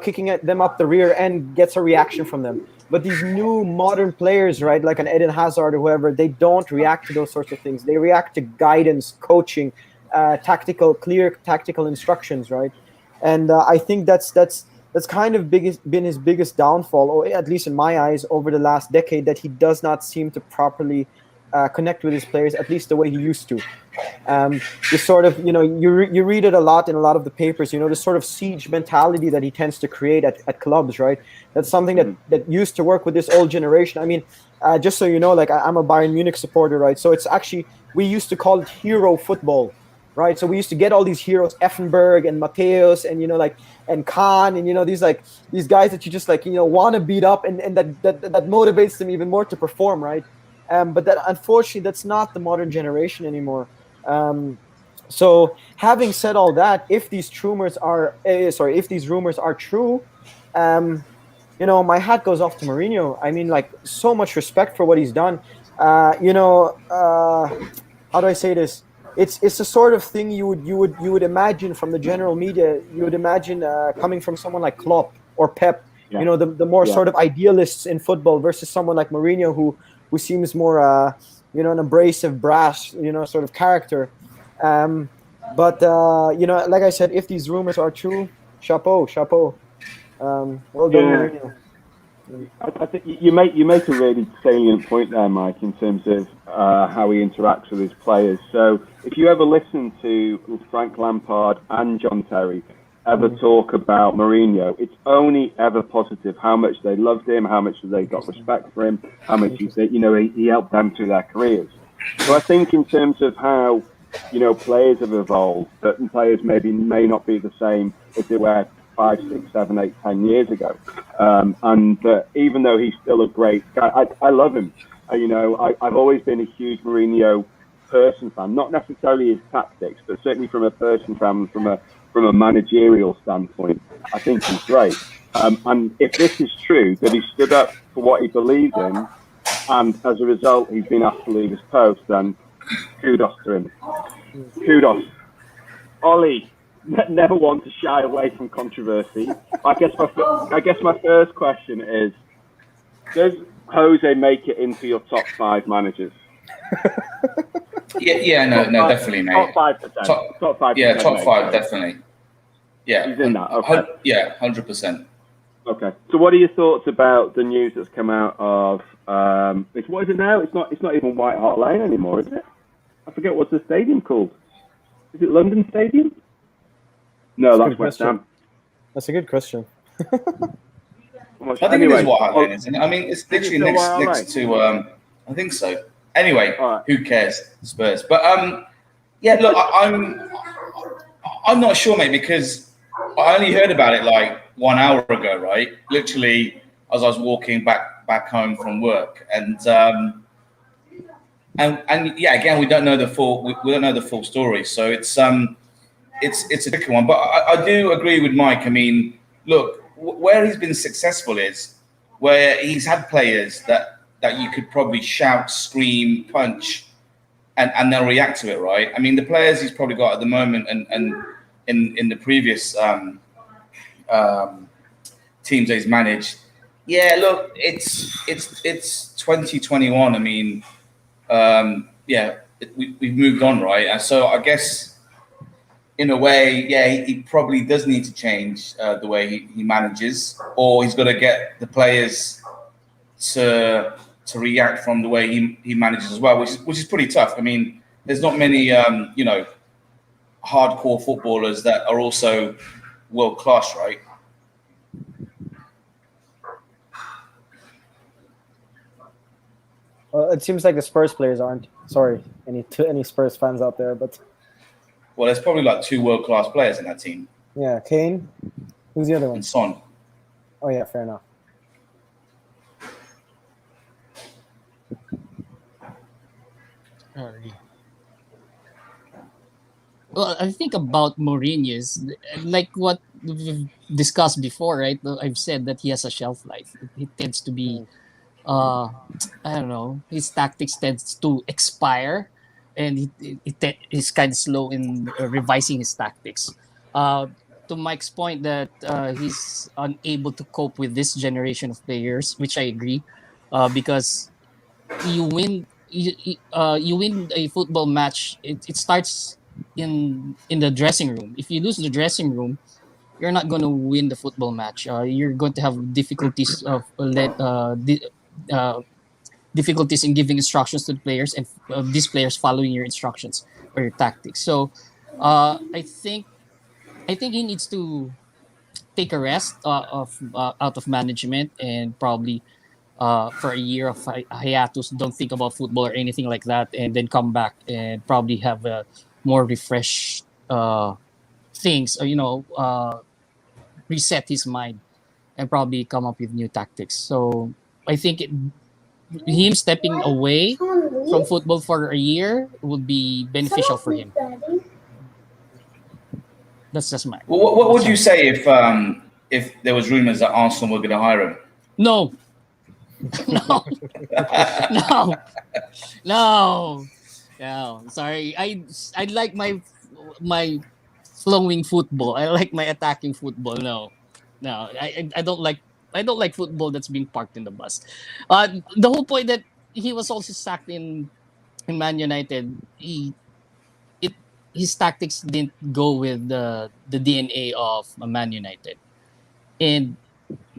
kicking at them up the rear end gets a reaction from them. But these new modern players, right, like an Eden Hazard or whoever, they don't react to those sorts of things. They react to guidance, coaching, clear tactical instructions, right? And I think that's kind of been his biggest downfall, or at least in my eyes, over the last decade, that he does not seem to properly connect with his players, at least the way he used to. This sort of, you read it a lot in a lot of the papers, this sort of siege mentality that he tends to create at clubs, right? That's something that used to work with this old generation. I mean, just so you know, I'm a Bayern Munich supporter, right? So it's actually, we used to call it hero football, right? So we used to get all these heroes, Effenberg and Matthäus and, and Kahn and, these guys that you just want to beat up and that motivates them even more to perform, right? But that, unfortunately, that's not the modern generation anymore. So having said all that, if these rumors are true, my hat goes off to Mourinho. I mean, so much respect for what he's done. How do I say this? It's the sort of thing you would imagine from the general media. You would imagine coming from someone like Klopp or Pep. Yeah. The more sort of idealists in football versus someone like Mourinho who seems more an abrasive, brash, sort of character. But like I said, if these rumors are true, chapeau. Well done, Mourinho. I think you make a really salient point there, Mike, in terms of how he interacts with his players. So if you ever listen to Frank Lampard and John Terry ever talk about Mourinho, it's only ever positive. How much they loved him, how much they got respect for him, how much he helped them through their careers. So I think in terms of how players have evolved, certain players may not be the same as they were 5, 6, 7, 8, 10 years ago. And even though he's still a great guy, I love him. I've always been a huge Mourinho person fan, not necessarily his tactics, but certainly from a person fan, from a managerial standpoint. I think he's great. And if this is true, that he stood up for what he believes in, and as a result, he's been asked to leave his post, then kudos to him. Kudos. Ollie, never one to shy away from controversy. I guess my first question is, does Jose make it into your top 5 managers? No, definitely, mate. Top 5%. Top 5%. Yeah, top 5, definitely. Yeah. He's in that, okay. Yeah, 100%. Okay. So what are your thoughts about the news that's come out of, what is it now? It's not even White Hart Lane anymore, is it? I forget what's the stadium called. Is it London Stadium? No, that's West Ham. That's a good question. I think it is White Hart Lane, isn't it? I mean, it's literally next to. I think so. Anyway, Who cares? Spurs. But look, I'm not sure, mate, because I only heard about it like 1 hour ago, right? Literally, as I was walking back home from work, and yeah, again, we don't know the full story, so it's a tricky one. But I do agree with Mike. I mean, look, where he's been successful is where he's had players that you could probably shout, scream, punch, and they'll react to it, right? I mean, the players he's probably got at the moment and in the previous teams that he's managed. Yeah, look, it's 2021. I mean, we've moved on, right? And so I guess in a way, yeah, he probably does need to change the way he manages, or he's got to get the players to react from the way he manages as well, which is pretty tough. I mean, there's not many hardcore footballers that are also world class, right? Well, it seems like the Spurs players aren't. Sorry, any Spurs fans out there, but well, there's probably like 2 world class players in that team. Yeah, Kane. Who's the other one? And Son. Oh yeah, fair enough. Well, I think about Mourinho is like what we've discussed before, right? I've said that he has a shelf life. He tends to be, I don't know, his tactics tends to expire, and he's kind of slow in revising his tactics. To Mike's point that he's unable to cope with this generation of players, which I agree, because you win a football match. It starts in the dressing room. If you lose the dressing room, you're not going to win the football match. You're going to have difficulties of difficulties in giving instructions to the players, and these players following your instructions or your tactics. So I think he needs to take a rest out of management, and probably for a year of hiatus, don't think about football or anything like that, and then come back and probably have a more refreshed things, or reset his mind and probably come up with new tactics. So I think him stepping away from football for a year would be beneficial for him. That's just my. Well, what would you say if there was rumors that Arsenal were going to hire him? No. No. Sorry. I like my flowing football. I like my attacking football. No. I don't like football that's being parked in the bus. The whole point that he was also sacked in Man United, his tactics didn't go with the DNA of Man United, and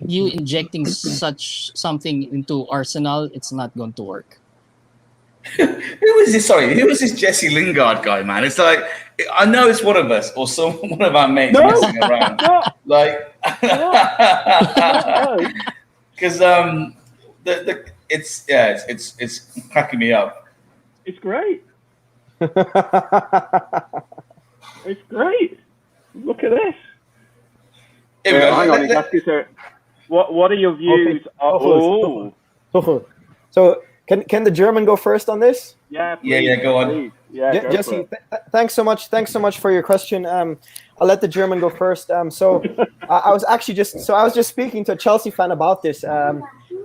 you injecting something into Arsenal, it's not going to work. Who was this? Sorry, who was this Jesse Lingard guy, man? It's like, I know it's one of us or one of our mates messing around. Like, because it's cracking me up. It's great. It's great. Look at this. Here we go. Hang on, he's asking, sir, what are your views? Okay. Tuchel. So can the German go first on this? Yeah, please, Yeah, go on. please. Yeah, go Jesse, for it. thanks so much for your question. I'll let the German go first. So I was just speaking to a Chelsea fan about this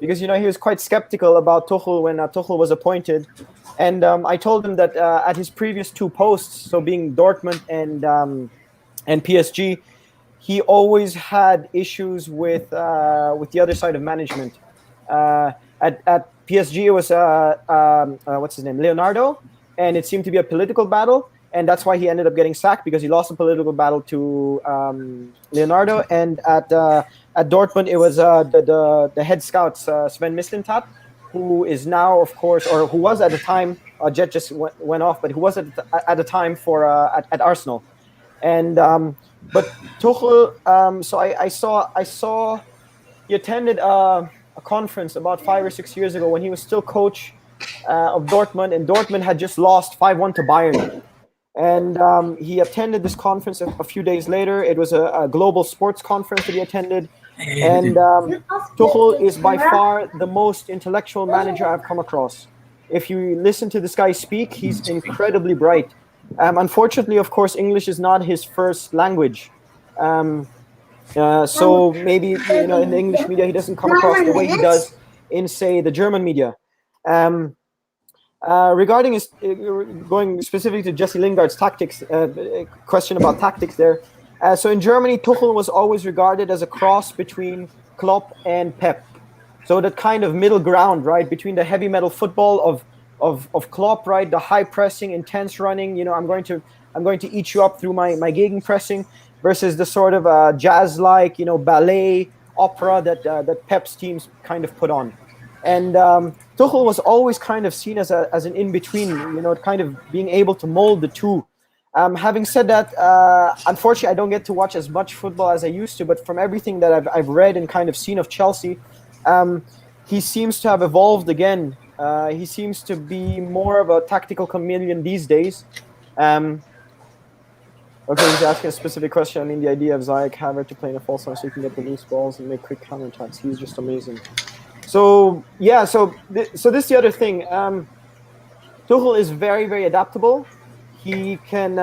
because he was quite skeptical about Tuchel when Tuchel was appointed, and I told him that at his previous two posts, so being Dortmund and PSG, he always had issues with the other side of management. At PSG, it was what's his name, Leonardo, and it seemed to be a political battle, and that's why he ended up getting sacked, because he lost a political battle to Leonardo. And at Dortmund, it was the head scouts, Sven Mislintat, who is now, of course, or who was at the time, Jet just went off, but who was at the time for at Arsenal. And but Tuchel, so I saw he attended a conference about 5 or 6 years ago when he was still coach of Dortmund, and Dortmund had just lost 5-1 to Bayern. And he attended this conference a few days later. It was a global sports conference that he attended. And Tuchel is by far the most intellectual manager I've come across. If you listen to this guy speak, he's incredibly bright. Unfortunately, of course, English is not his first language. So maybe in the English media he doesn't come across the way he does in, say, the German media. Regarding his going specifically to Jesse Lingard's tactics, question about tactics there. So in Germany, Tuchel was always regarded as a cross between Klopp and Pep. So that kind of middle ground, right, between the heavy metal football of Klopp, right, the high pressing, intense running. I'm going to eat you up through my gegenpressing, versus the sort of jazz-like, ballet opera that Pep's teams kind of put on. And Tuchel was always kind of seen as an in-between, kind of being able to mold the two. Having said that, unfortunately, I don't get to watch as much football as I used to, but from everything that I've read and kind of seen of Chelsea, he seems to have evolved again. He seems to be more of a tactical chameleon these days. Okay, he's asking a specific question. I mean, the idea of Ziyech Havertz to play in a false line so he can get the loose balls and make quick counterattacks. He's just amazing. So yeah, so this is the other thing. Tuchel is very, very adaptable. He can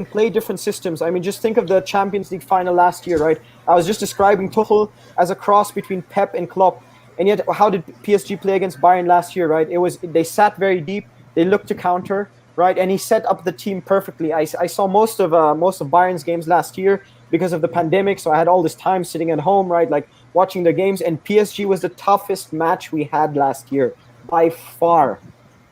play different systems. I mean, just think of the Champions League final last year, right? I was just describing Tuchel as a cross between Pep and Klopp. And yet, how did PSG play against Bayern last year, right? They sat very deep. They looked to counter, right? And he set up the team perfectly. I saw most of Bayern's games last year because of the pandemic, so I had all this time sitting at home, right, like watching the games. And PSG was the toughest match we had last year by far,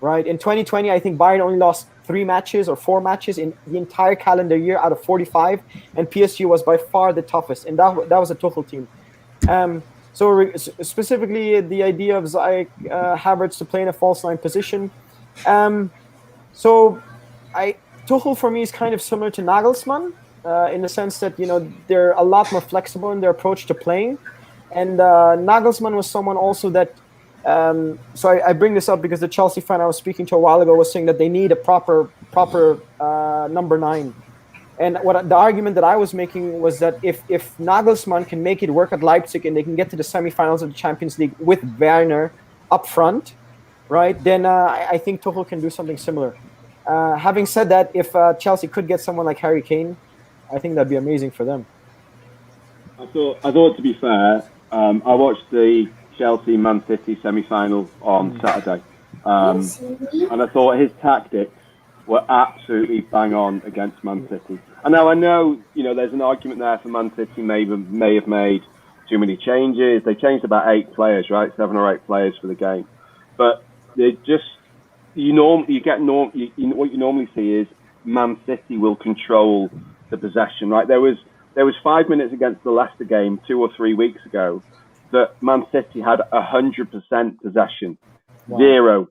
right? In 2020, I think Bayern only lost 3 matches or 4 matches in the entire calendar year out of 45, and PSG was by far the toughest, and that was a Tuchel team. So specifically, the idea of Ziyech Havertz to play in a false nine position. So Tuchel for me is kind of similar to Nagelsmann in the sense that they're a lot more flexible in their approach to playing, and Nagelsmann was someone also that. So I bring this up because the Chelsea fan I was speaking to a while ago was saying that they need a proper number 9. And the argument that I was making was that if Nagelsmann can make it work at Leipzig and they can get to the semifinals of the Champions League with Werner up front, right, then I think Tuchel can do something similar. Having said that, if Chelsea could get someone like Harry Kane, I think that'd be amazing for them. I thought to be fair, I watched the Chelsea-Man City semi-final on Saturday, and I thought his tactics were absolutely bang on against Man City. And now I know, there's an argument there for Man City may have made too many changes. They changed about 8 players, right? 7 or 8 players for the game. But they just, what you normally see is Man City will control the possession, right? There was 5 minutes against the Leicester game 2 or 3 weeks ago that Man City had 100% possession. Wow. 0,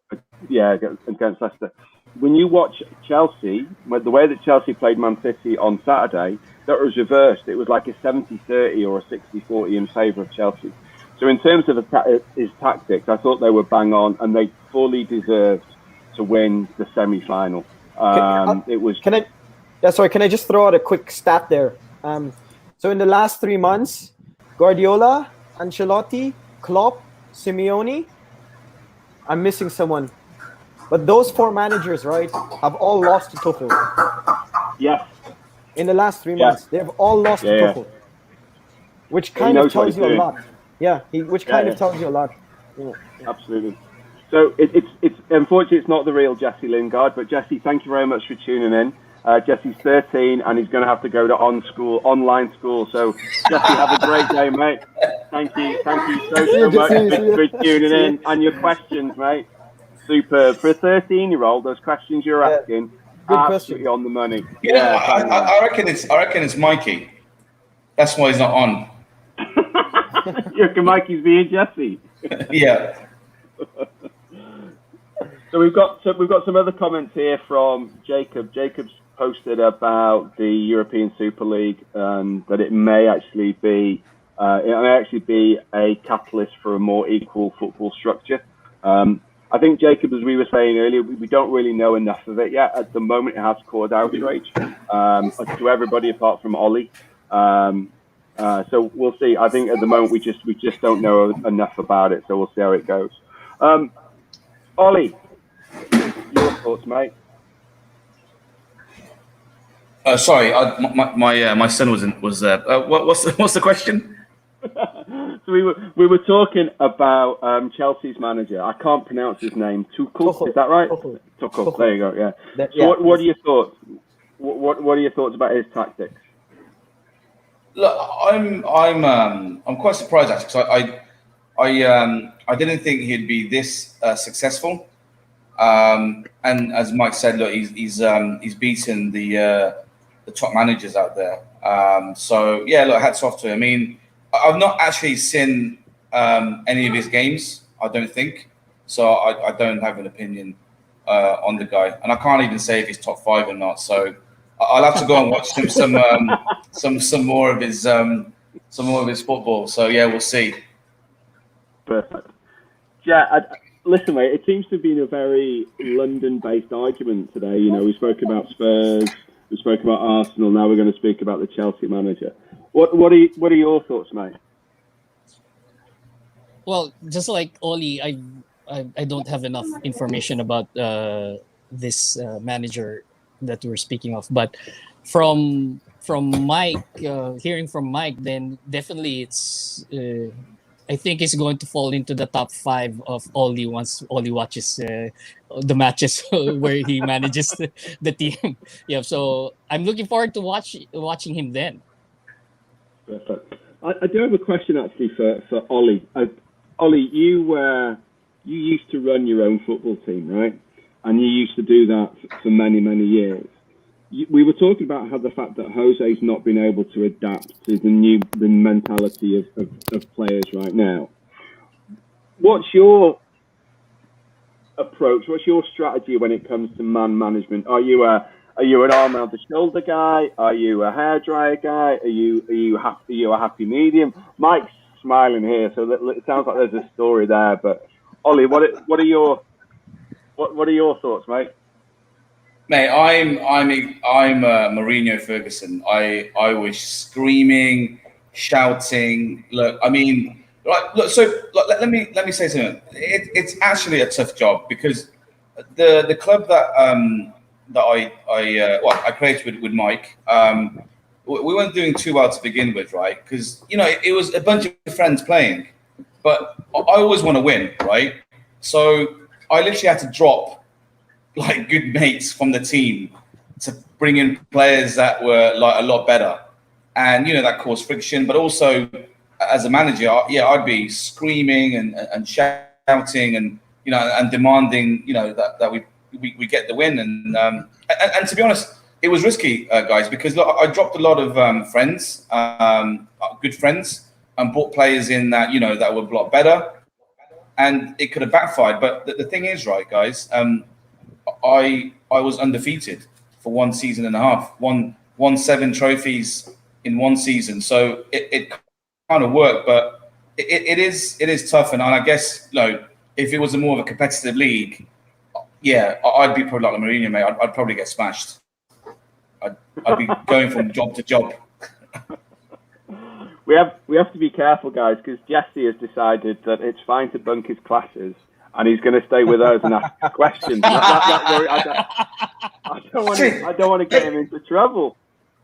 against Leicester. When you watch Chelsea, the way that Chelsea played Man City on Saturday, that was reversed. It was like a 70-30 or a 60-40 in favour of Chelsea. So in terms of his tactics, I thought they were bang on, and they fully deserved to win the semi-final. It was. Can I just throw out a quick stat there? So in the last 3 months, Guardiola, Ancelotti, Klopp, Simeone. I'm missing someone. But those 4 managers, right, have all lost to Tuchel. Yes. In the last 3 Yeah. months, they have all lost to Yeah. Tuchel. Which He kind of knows what tells he's you a doing. lot. Yeah, which kind of Yeah. tells you a lot. Yeah. Absolutely. So it's unfortunately it's not the real Jesse Lingard, but Jesse, thank you very much for tuning in. Jesse's 13 and he's going to have to go to online school. So Jesse, have a great day, mate. Thank you so much for tuning in and your questions, mate. Superb for a 13-year-old. Those questions you're asking, Good absolutely question. on the money. Yeah, bang on. I reckon it's Mikey. That's why he's not on. You reckon Mikey's being Jesse? Yeah. So we've got some other comments here from Jacob. Jacob's posted about the European Super League and that it may actually be a catalyst for a more equal football structure. I think, Jacob, as we were saying earlier, we don't really know enough of it yet. At the moment, it has caused outrage to everybody apart from Ollie. So we'll see. I think at the moment we just don't know enough about it. So we'll see how it goes. Ollie, your thoughts, mate? Sorry, my son was there. What's the question? So we were talking about Chelsea's manager. I can't pronounce his name. Tuchel, is that right? Tuchel. There you go. Yeah. So what are your thoughts? What are your thoughts about his tactics? Look, I'm quite surprised actually, because I didn't think he'd be this successful. And as Mike said, look, he's beaten the top managers out there. So yeah, look, hats off to him. I mean, I've not actually seen any of his games, I don't think. So I don't have an opinion on the guy, and I can't even say if he's top 5 or not. So I'll have to go and watch some more of his football. So yeah, we'll see. Perfect. Yeah, listen, mate. It seems to have been a very London-based argument today. You know, we spoke about Spurs, we spoke about Arsenal. Now we're going to speak about the Chelsea manager. What are your thoughts, mate? Well, just like Oli, I don't have enough information about this manager that we're speaking of, but from Mike, hearing from Mike, then definitely it's. I think he's going to fall into the top 5 of Oli once Oli watches the matches where he manages the team. Yeah, so I'm looking forward to watching him then. Perfect. I do have a question actually for Ollie. Ollie, you used to run your own football team, right? And you used to do that for many, many years. We were talking about how the fact that Jose's not been able to adapt to the mentality of players right now. What's your approach? What's your strategy when it comes to man management? Are you an arm around the shoulder guy? Are you a hairdryer guy? Are you a happy medium? Mike's smiling here, so it sounds like there's a story there. But Ollie, what are your thoughts, mate? Mate, I'm Mourinho Ferguson. I was screaming, shouting. Look, I mean, look. So let me say something. It's actually a tough job because the club that I created with Mike. We weren't doing too well to begin with, right? Because it was a bunch of friends playing, but I always want to win, right? So I literally had to drop like good mates from the team to bring in players that were like a lot better, and that caused friction. But also, as a manager, I'd be screaming and shouting and and demanding that we get the win. And to be honest, it was risky, guys, because look, I dropped a lot of friends, good friends, and brought players in that that were a lot better, and it could have backfired. But the thing is, right, guys. I was undefeated for 1 season and a half, won 7 trophies in 1 season. So it kind of worked, but it is tough. And I guess if it was a more of a competitive league, yeah, I'd be probably like Mourinho, mate. I'd probably get smashed. I'd be going from job to job. we have to be careful, guys, because Jesse has decided that it's fine to bunk his classes, and he's going to stay with us and ask questions. I don't want to get him into trouble.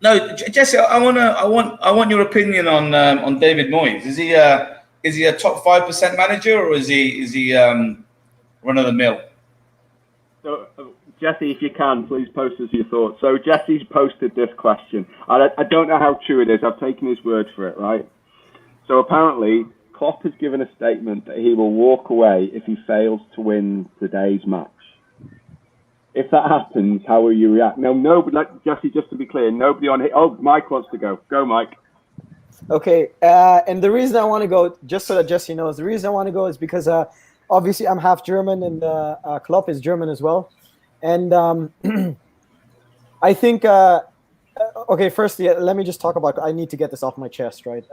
No, Jesse, I want your opinion on David Moyes. Is he a top 5% manager, or is he run of the mill? So, Jesse, if you can, please post us your thoughts. So Jesse's posted this question. I don't know how true it is. I've taken his word for it, right? So apparently, Klopp has given a statement that he will walk away if he fails to win today's match. If that happens, how will you react? Now, nobody, Jesse, just to be clear, nobody on here. Oh, Mike wants to go. Go, Mike. Okay, and the reason I want to go, just so that Jesse knows, the reason I want to go is because obviously I'm half German, and Klopp is German as well. And I think, okay, firstly, let me just talk about, I need to get this off my chest, right?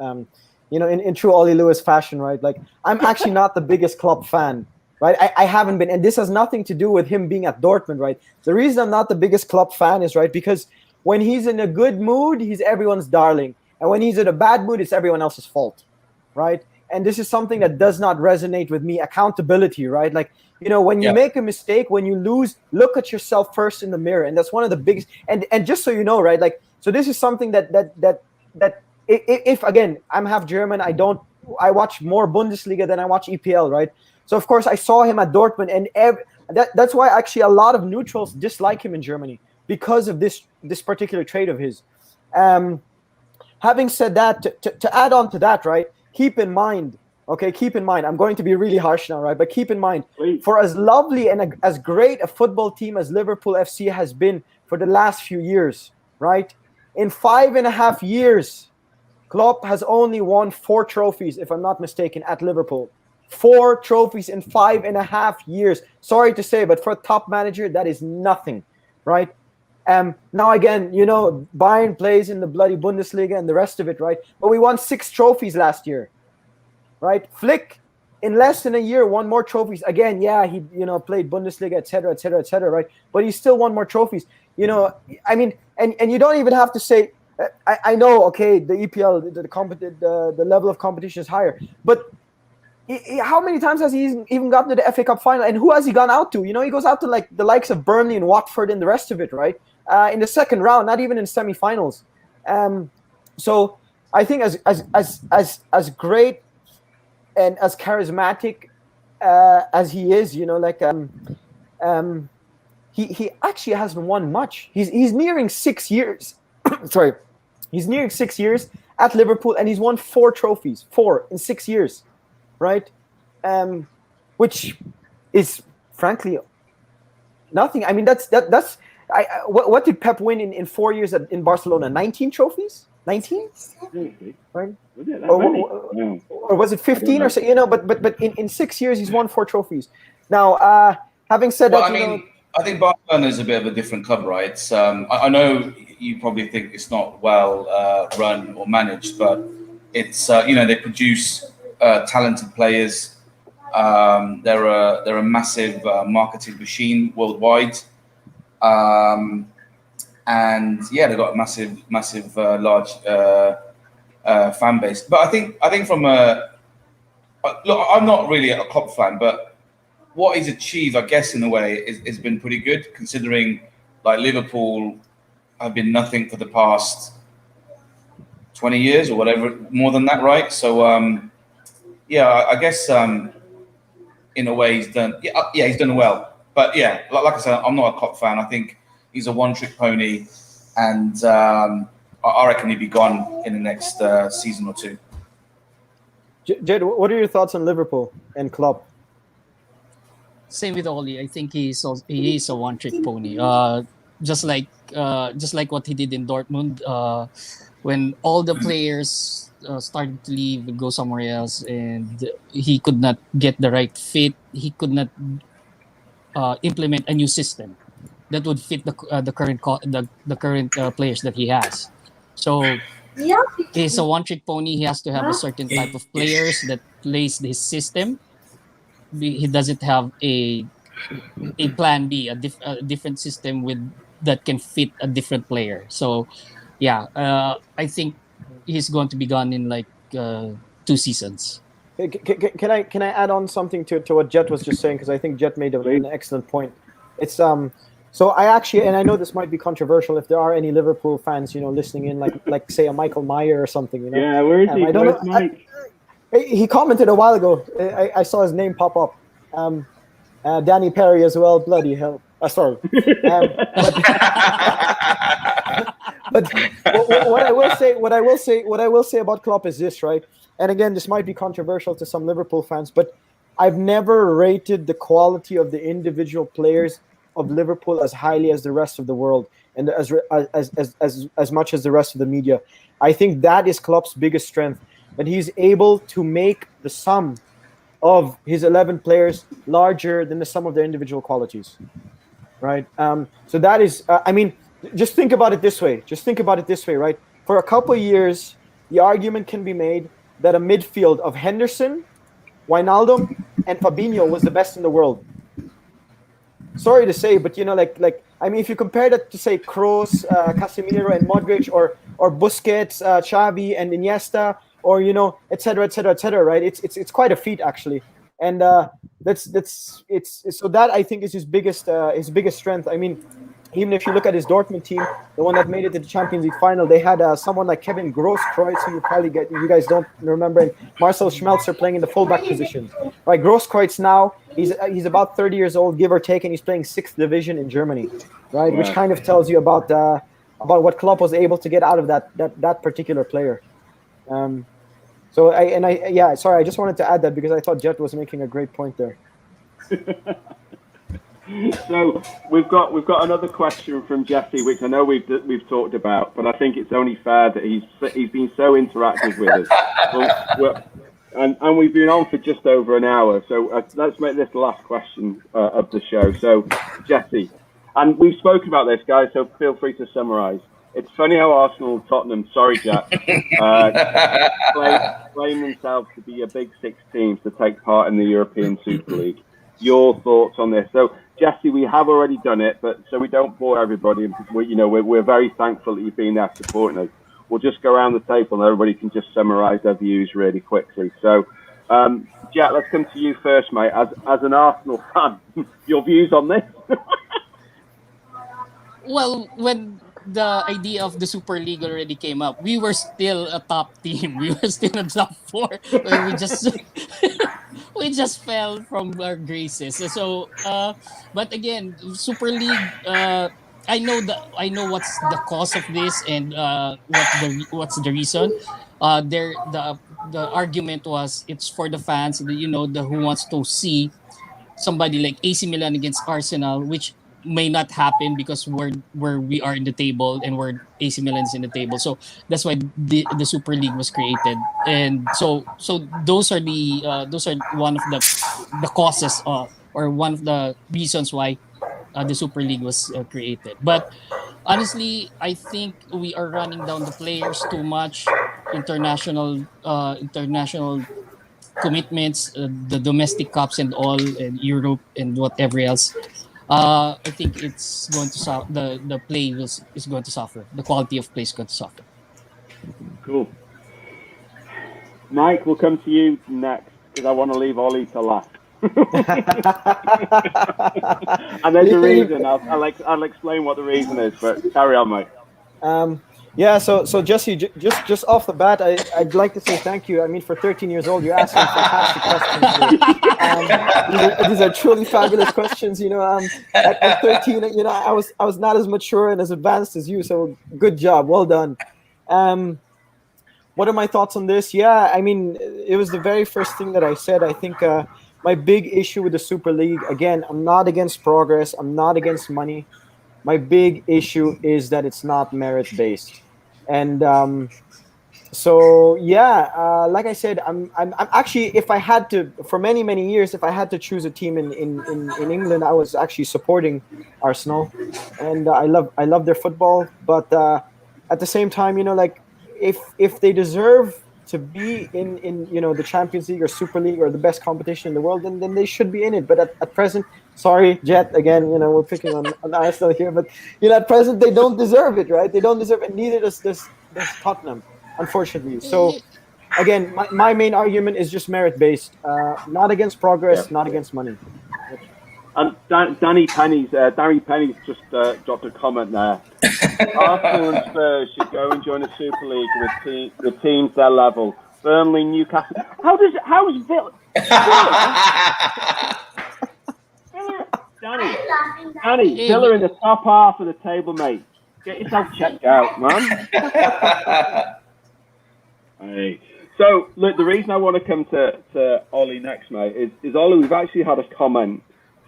In true Ollie Lewis fashion, right? Like, I'm actually not the biggest Klopp fan, right? I haven't been, and this has nothing to do with him being at Dortmund, right? The reason I'm not the biggest Klopp fan is, right, because when he's in a good mood, he's everyone's darling. And when he's in a bad mood, it's everyone else's fault, right? And this is something that does not resonate with me. Accountability, right? Like, when you make a mistake, when you lose, look at yourself first in the mirror. And that's one of the biggest, and just so you know, right? Like, so this is something that if again, I'm half German, I watch more Bundesliga than I watch EPL, right? So of course I saw him at Dortmund, and that's why actually a lot of neutrals dislike him in Germany, because of this particular trait of his. Having said that, to add on to that, right? Keep in mind, I'm going to be really harsh now, right? But keep in mind, Please. For as lovely and as great a football team as Liverpool FC has been for the last few years, right? In 5.5 years, Klopp has only won 4 trophies, if I'm not mistaken, at Liverpool. 4 trophies in 5.5 years. Sorry to say, but for a top manager, that is nothing, right? Now again, Bayern plays in the bloody Bundesliga and the rest of it, right? But we won 6 trophies last year, right? Flick, in less than a year, won more trophies. Again, yeah, he played Bundesliga, etc., right? But he still won more trophies. I mean, and you don't even have to say. I know, okay, the EPL, the level of competition is higher, but how many times has he even gotten to the FA Cup final? And who has he gone out to? He goes out to like the likes of Burnley and Watford and the rest of it, right? In the second round, not even in semi-finals. So I think as great and as charismatic as he is, he actually hasn't won much. He's nearing 6 years. Sorry, he's nearing 6 years at Liverpool, and he's won 4 trophies, 4 in 6 years, right? Which is frankly nothing. I mean, that's. What did Pep win in 4 years in Barcelona? 19 trophies? 19? Right? Or was it 15 or so? But in 6 years he's won 4 trophies. Now, having said that, I think Barcelona is a bit of a different club, right? I know you probably think it's not well run or managed, but it's they produce talented players. They're a massive marketing machine worldwide. And yeah, they've got a massive, large fan base. But I think from look, I'm not really a Klopp fan, but what he's achieved, I guess, in a way, has been pretty good, considering like Liverpool have been nothing for the past 20 years or whatever, more than that, right? So yeah, I guess in a way he's done. Yeah, he's done well. But yeah, like I said, I'm not a Klopp fan. I think he's a one-trick pony, and I reckon he'd be gone in the next season or 2. Jed, what are your thoughts on Liverpool and Klopp? Same with Oli. I think he is a one-trick pony. Just like what he did in Dortmund, when all the players started to leave and go somewhere else, and he could not get the right fit. He could not implement a new system that would fit the current players that he has. So he's a one-trick pony. He has to have a certain type of players that plays his system. He doesn't have a plan B, a different system that can fit a different player. So yeah, I think he's going to be gone in like 2 seasons. Can I add on something to what Jet was just saying, because I think Jet made an excellent point. It's so I actually, and I know this might be controversial if there are any Liverpool fans listening in, like say a Michael Meyer or something. Yeah, where is he? I don't know. Mike? He commented a while ago. I saw his name pop up. Danny Perry as well. Bloody hell. Sorry. But what I will say about Klopp is this, right? And again, this might be controversial to some Liverpool fans, but I've never rated the quality of the individual players of Liverpool as highly as the rest of the world, and as much as the rest of the media. I think that is Klopp's biggest strength, that he's able to make the sum of his 11 players larger than the sum of their individual qualities, right? So that is, just think about it this way. Right? For a couple of years, the argument can be made that a midfield of Henderson, Wijnaldum, and Fabinho was the best in the world. Sorry to say, but if you compare that to say Kroos, Casemiro, and Modric, or Busquets, Xavi, and Iniesta, or et cetera, right? It's quite a feat actually, and so that I think is his biggest strength. I mean, even if you look at his Dortmund team, the one that made it to the Champions League final, they had someone like Kevin Grosskreutz, who you guys don't remember, and Marcel Schmelzer playing in the fullback position. Right, Grosskreutz now he's about 30 years old, give or take, and he's playing 6th division in Germany, right? Which kind of tells you about what Klopp was able to get out of that particular player. Sorry, I just wanted to add that because I thought Jet was making a great point there. So we've got another question from Jesse, which I know we've talked about, but I think it's only fair that he's been so interactive with us, and we've been on for just over an hour. So let's make this the last question of the show. So Jesse, and we've spoken about this, guys. So feel free to summarise. It's funny how Arsenal, Tottenham, sorry Jack, claim themselves to be a big 6 teams to take part in the European Super League. Your thoughts on this? So Jesse, we have already done it, but so we don't bore everybody, we're very thankful that you've been there supporting us. We'll just go around the table and everybody can just summarise their views really quickly. So, Jack, let's come to you first, mate. As an Arsenal fan, your views on this? Well, when the idea of the Super League already came up, we were still a top team. We were still a top 4. We just we just fell from our graces. So, but again, Super League. I know what's the cause of this and what's the reason. The argument was it's for the fans, who wants to see somebody like AC Milan against Arsenal, which may not happen because where we are in the table and where AC Milan is in the table. So that's why the Super League was created, and so those are one of the causes or one of the reasons why the Super League was created. But honestly, I think we are running down the players too much. International commitments, the domestic cups and all, and Europe and whatever else. I think it's going to the play is going to suffer. The quality of play is going to suffer. Cool. Mike, we'll come to you next because I want to leave Ollie to last. And there's a reason. I'll explain what the reason is, but carry on, mate. Yeah, so Jesse, just off the bat, I'd like to say thank you. I mean, for 13 years old, you're asking fantastic questions. These are truly fabulous questions. At 13, I was not as mature and as advanced as you. So good job, well done. What are my thoughts on this? Yeah, I mean, it was the very first thing that I said. I think my big issue with the Super League, again, I'm not against progress. I'm not against money. My big issue is that it's not merit-based. And like I said, I'm actually, if I had to, for many years, if I had to choose a team in England, I was actually supporting Arsenal, and I love their football. But at the same time, if they deserve to be in the Champions League or Super League or the best competition in the world, then they should be in it. But at present, sorry, Jet, again, we're picking on Arsenal here, but at present they don't deserve it, right? They don't deserve it. Neither does Tottenham, unfortunately. So again, my main argument is just merit based, not against progress, not against money. And Danny Penny's just dropped a comment there. Arsenal and Spurs should go and join the Super League with teams their level. Burnley, Newcastle. How's Villa? Danny, Villa in the top half of the table, mate. Get yourself checked out, man. Hey. So, look, the reason I want to come to Ollie next, mate, is Ollie, we've actually had a comment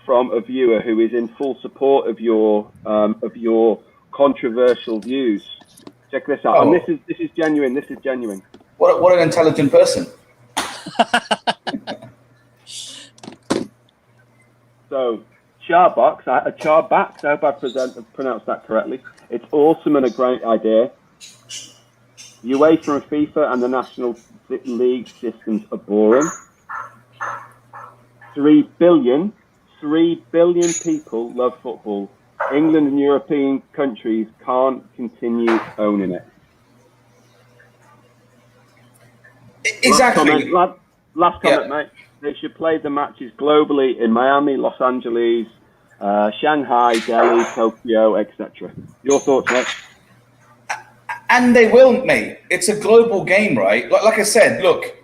from a viewer who is in full support of your controversial views. Check this out. And this is genuine. This is genuine. What an intelligent person. So, Charbox, I hope I pronounced that correctly. It's awesome and a great idea. UEFA and FIFA and the National League systems are boring. 3 billion people love football. England and European countries can't continue owning it. Exactly. Last comment, mate. They should play the matches globally in Miami, Los Angeles, Shanghai, Delhi, Tokyo, etc. Your thoughts, mate? And they will, mate. It's a global game, right? Like I said, look,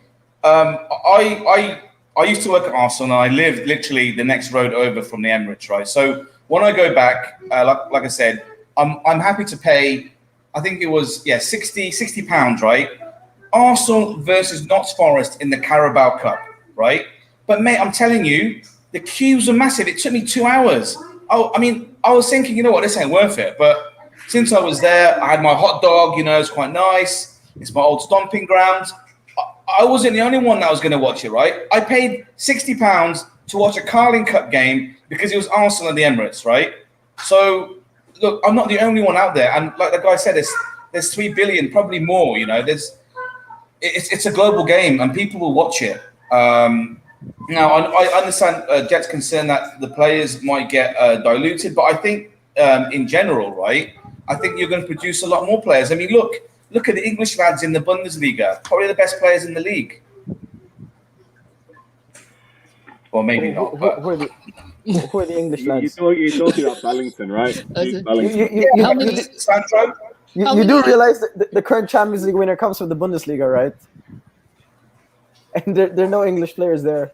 I used to work at Arsenal, and I lived literally the next road over from the Emirates, right? So when I go back, like I said, I'm happy to pay. I think it was 60 pounds, right? Arsenal versus Notts Forest in the Carabao Cup, right? But mate, I'm telling you, the queues are massive. It took me 2 hours. I mean, I was thinking, you know what, this ain't worth it. But since I was there, I had my hot dog. You know, it's quite nice. It's my old stomping ground. I wasn't the only one that was going to watch it, right? I paid £60 to watch a Carling Cup game because it was Arsenal and the Emirates, right? So, look, I'm not the only one out there. And like the guy said, there's 3 billion, probably more, you know. It's a global game and people will watch it. Now, I understand Jet's concern that the players might get diluted, but I think in general, right, I think you're going to produce a lot more players. I mean, look at the English lads in the Bundesliga, probably the best players in the league. Or maybe not. But... Who are the English lads? You're talking about Bellington, right? Sandro? You do realize that the current Champions League winner comes from the Bundesliga, right? And there are no English players there.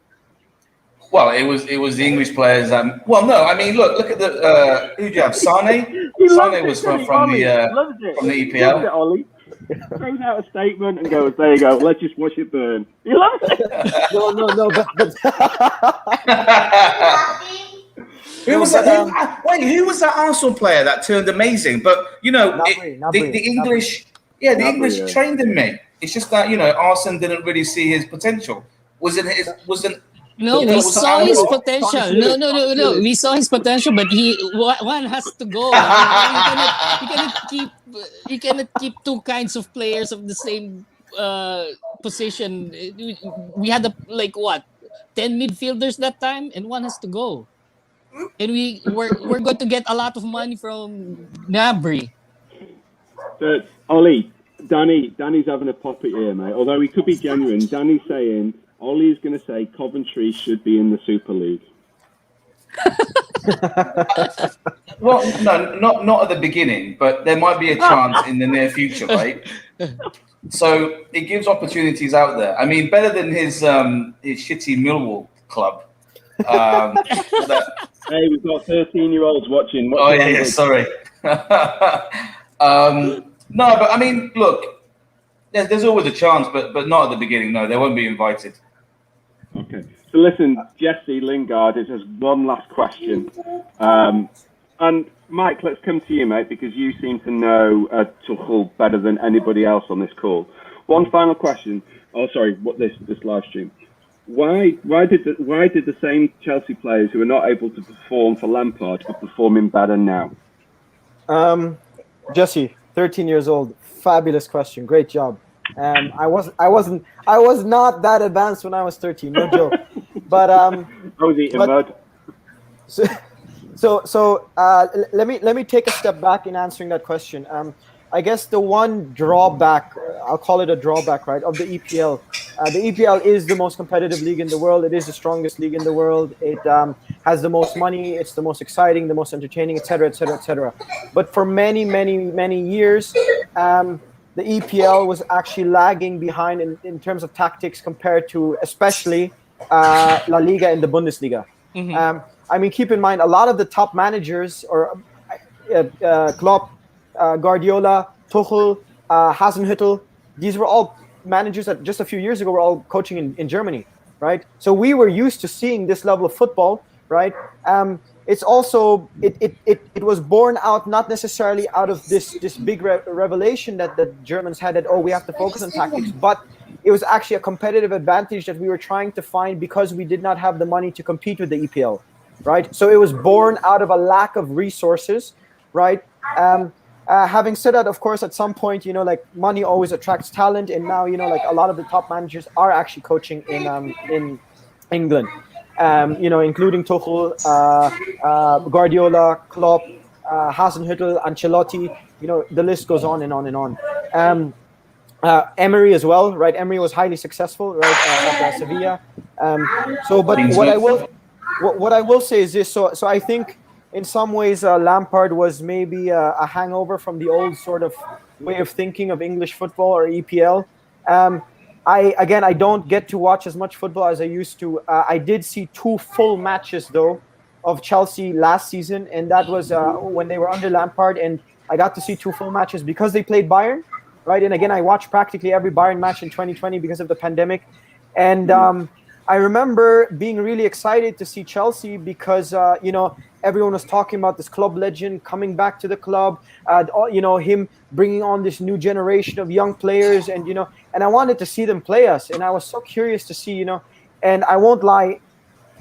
Well, it was the English players. Well, no, I mean, look at the who do you have? Sane. Sane was from the EPL. Ollie throws out a statement and goes, "There you go. Let's just watch it burn." He loves it. No, but Who was that? Wait, who was that Arsenal player that turned amazing? But you know, the English, the English trained in me. It's just that, you know, Arsene didn't really see his potential. No, we saw his potential. No. We saw his potential, but one has to go. You cannot keep two kinds of players of the same position. We had 10 midfielders that time, and one has to go. And we're going to get a lot of money from Gnabry. But Ollie, Danny's having a pop at here, mate. Although he could be genuine, Danny's saying Ollie's going to say Coventry should be in the Super League. Well, no, not at the beginning, but there might be a chance in the near future, right? So it gives opportunities out there. I mean, better than his shitty Millwall club. Hey, we've got 13-year-olds watching. Oh yeah, sorry. No, but I mean, look, there's always a chance, but not at the beginning. No, they won't be invited. Okay. So listen, Jesse Lingard is just one last question. And Mike, let's come to you, mate, because you seem to know Tuchel better than anybody else on this call. One final question. Oh, sorry, what this live stream? Why did the same Chelsea players who are not able to perform for Lampard are performing better now? Jesse, 13 years old. Fabulous question. Great job. I was not that advanced when I was 13. No joke. But I was eating mud. So let me take a step back in answering that question. I guess the one drawback, I'll call it a drawback, right, of the EPL. The EPL is the most competitive league in the world. It is the strongest league in the world. It has the most money. It's the most exciting, the most entertaining, etc., etc., etc. But for many, many, many years, the EPL was actually lagging behind in terms of tactics compared to especially La Liga and the Bundesliga. I mean, keep in mind, a lot of the top managers, or Klopp, Guardiola, Tuchel, Hasenhüttl, these were all managers that just a few years ago were all coaching in Germany, right? So we were used to seeing this level of football, right? It's also it was born out not necessarily out of this big revelation that the Germans had that, oh, we have to focus on tactics, but it was actually a competitive advantage that we were trying to find because we did not have the money to compete with the EPL, right? So it was born out of a lack of resources, right? Having said that, of course, at some point, like money always attracts talent, and now, like a lot of the top managers are actually coaching in England, including Tuchel, Guardiola, Klopp, Hasenhüttl, Ancelotti. The list goes on and on and on. Emery as well, right? Emery was highly successful, right, at Sevilla. But what I will say is this. So I think, in some ways, Lampard was maybe a hangover from the old sort of way of thinking of English football or EPL. I don't get to watch as much football as I used to. I did see 2 full matches, though, of Chelsea last season, and that was when they were under Lampard, and I got to see 2 full matches because they played Bayern, right? And again, I watched practically every Bayern match in 2020 because of the pandemic. And I remember being really excited to see Chelsea because, everyone was talking about this club legend coming back to the club, him bringing on this new generation of young players, and I wanted to see them play us, and I was so curious to see, and I won't lie,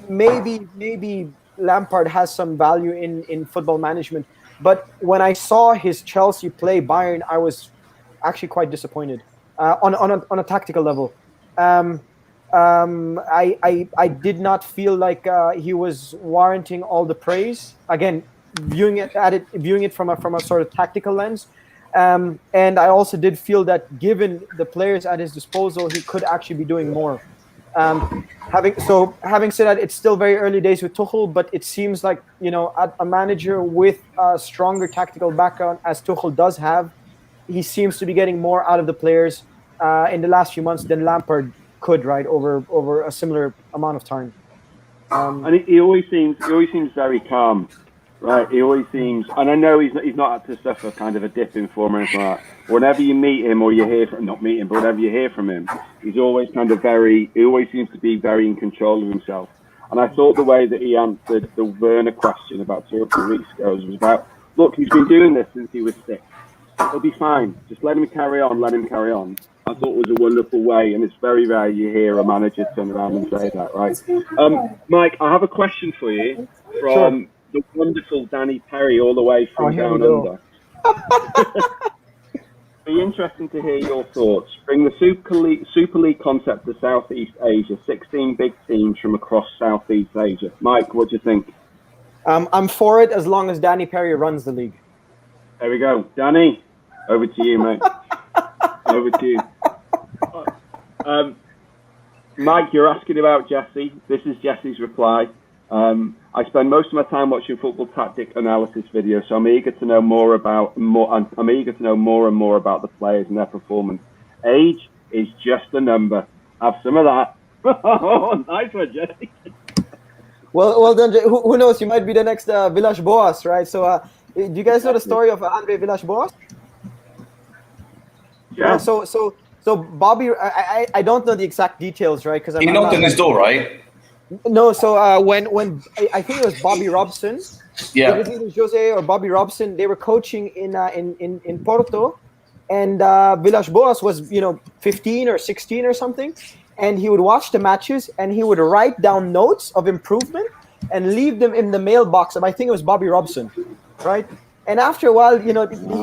maybe Lampard has some value in football management, but when I saw his Chelsea play Bayern, I was actually quite disappointed on a tactical level. I did not feel like he was warranting all the praise. Again, viewing it from a sort of tactical lens, and I also did feel that given the players at his disposal, he could actually be doing more. Having said that, it's still very early days with Tuchel, but it seems like a manager with a stronger tactical background, as Tuchel does have, he seems to be getting more out of the players in the last few months than Lampard could, right, over a similar amount of time. And he always seems very calm, right? He always seems, and I know he's not had to suffer kind of a dip in form or anything like that. Whenever you meet him or you hear from, not meet him, but whenever you hear from him, he's always he always seems to be very in control of himself. And I thought the way that he answered the Werner question about 2 or 3 weeks ago was about, look, he's been doing this since he was 6. He'll be fine. Just let him carry on. I thought it was a wonderful way, and it's very rare you hear a manager turn around and say that, right? Mike, I have a question for you from the wonderful Danny Perry, all the way from down under. Be interesting to hear your thoughts. Bring the Super League concept to Southeast Asia. 16 big teams from across Southeast Asia. Mike, what do you think? I'm for it as long as Danny Perry runs the league. There we go, Danny. Over to you, mate. Over to you. Mike, you're asking about Jesse. This is Jesse's reply. I spend most of my time watching football tactic analysis videos, so I'm eager to know more and more about the players and their performance. Age is just a number. Have some of that. Oh, nice one, Jesse. Well done. Who knows? You might be the next Villas-Boas, right? So, do you guys know the story of Andre Villas-Boas? Yeah. So Bobby, I don't know the exact details, right? Because he knocked on his door, right? No. So when I think it was Bobby Robson, yeah, it was either Jose or Bobby Robson. They were coaching in Porto, and Villas-Boas was 15 or 16 or something, and he would watch the matches and he would write down notes of improvement and leave them in the mailbox of, I think it was Bobby Robson, right? And after a while, he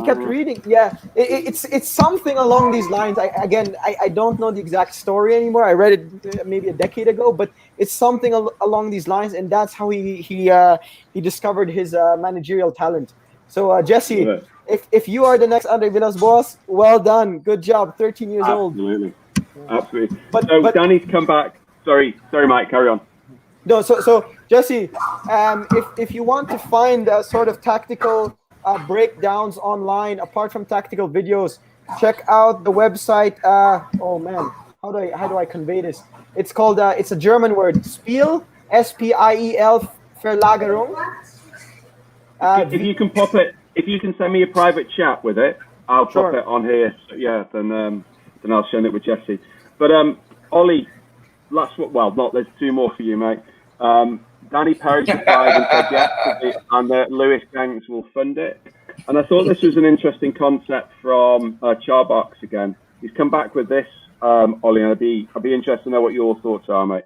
kept reading. Yeah, it's something along these lines. I don't know the exact story anymore. I read it maybe a decade ago, but it's something along these lines, and that's how he discovered his managerial talent. So Jesse, if you are the next Andre Villas-Boas, well done, good job. 13 years old. Absolutely. But Danny's come back. Sorry, Mike. Carry on. No, so Jesse, if you want to find sort of tactical breakdowns online, apart from tactical videos, check out the website. Oh man, how do I convey this? It's called it's a German word, Spiel, Spiel, Verlagerung. If you can pop it, if you can send me a private chat with it, I'll pop Sure. it on here. So, yeah, then I'll share it with Jesse. But Ollie, there's two more for you, mate. Danny Perry replied and said yes, and Lewis Gangs will fund it. And I thought this was an interesting concept from Charbox again. He's come back with this, Ollie, and I'd be interested to know what your thoughts are, mate.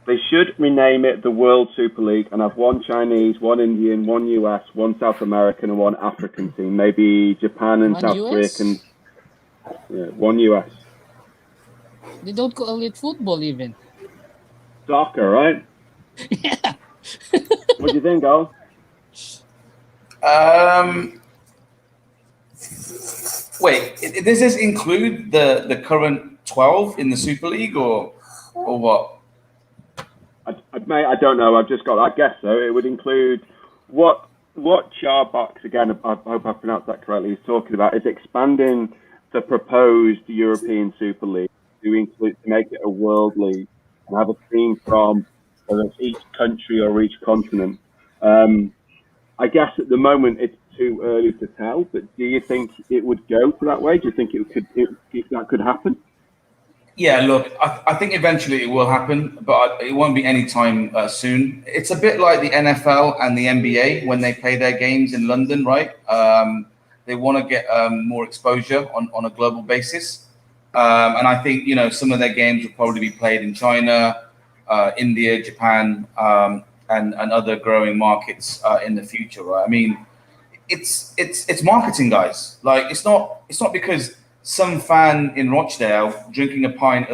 They should rename it the World Super League and have one Chinese, one Indian, one US, one South American, and one African team. Maybe Japan and One South Korea US? can. Yeah, one US. They don't call it football even. Soccer, right? Yeah. What do you think, Al? Wait, does this include the current 12 in the Super League or what? Mate, I don't know. I've just got. I guess so. It would include what Charbox again. I hope I pronounced that correctly. Is talking about is expanding the proposed European Super League to make it a world league and have a team from whether it's each country or each continent. I guess at the moment it's too early to tell. But do you think it would go to that way? Do you think that could happen? Yeah, look, I think eventually it will happen, but it won't be anytime soon. It's a bit like the NFL and the NBA when they play their games in London, right? They want to get more exposure on a global basis. And I think, some of their games will probably be played in China, India, Japan, and other growing markets in the future, right? I mean, it's marketing, guys. Like, it's not because some fan in Rochdale drinking a pint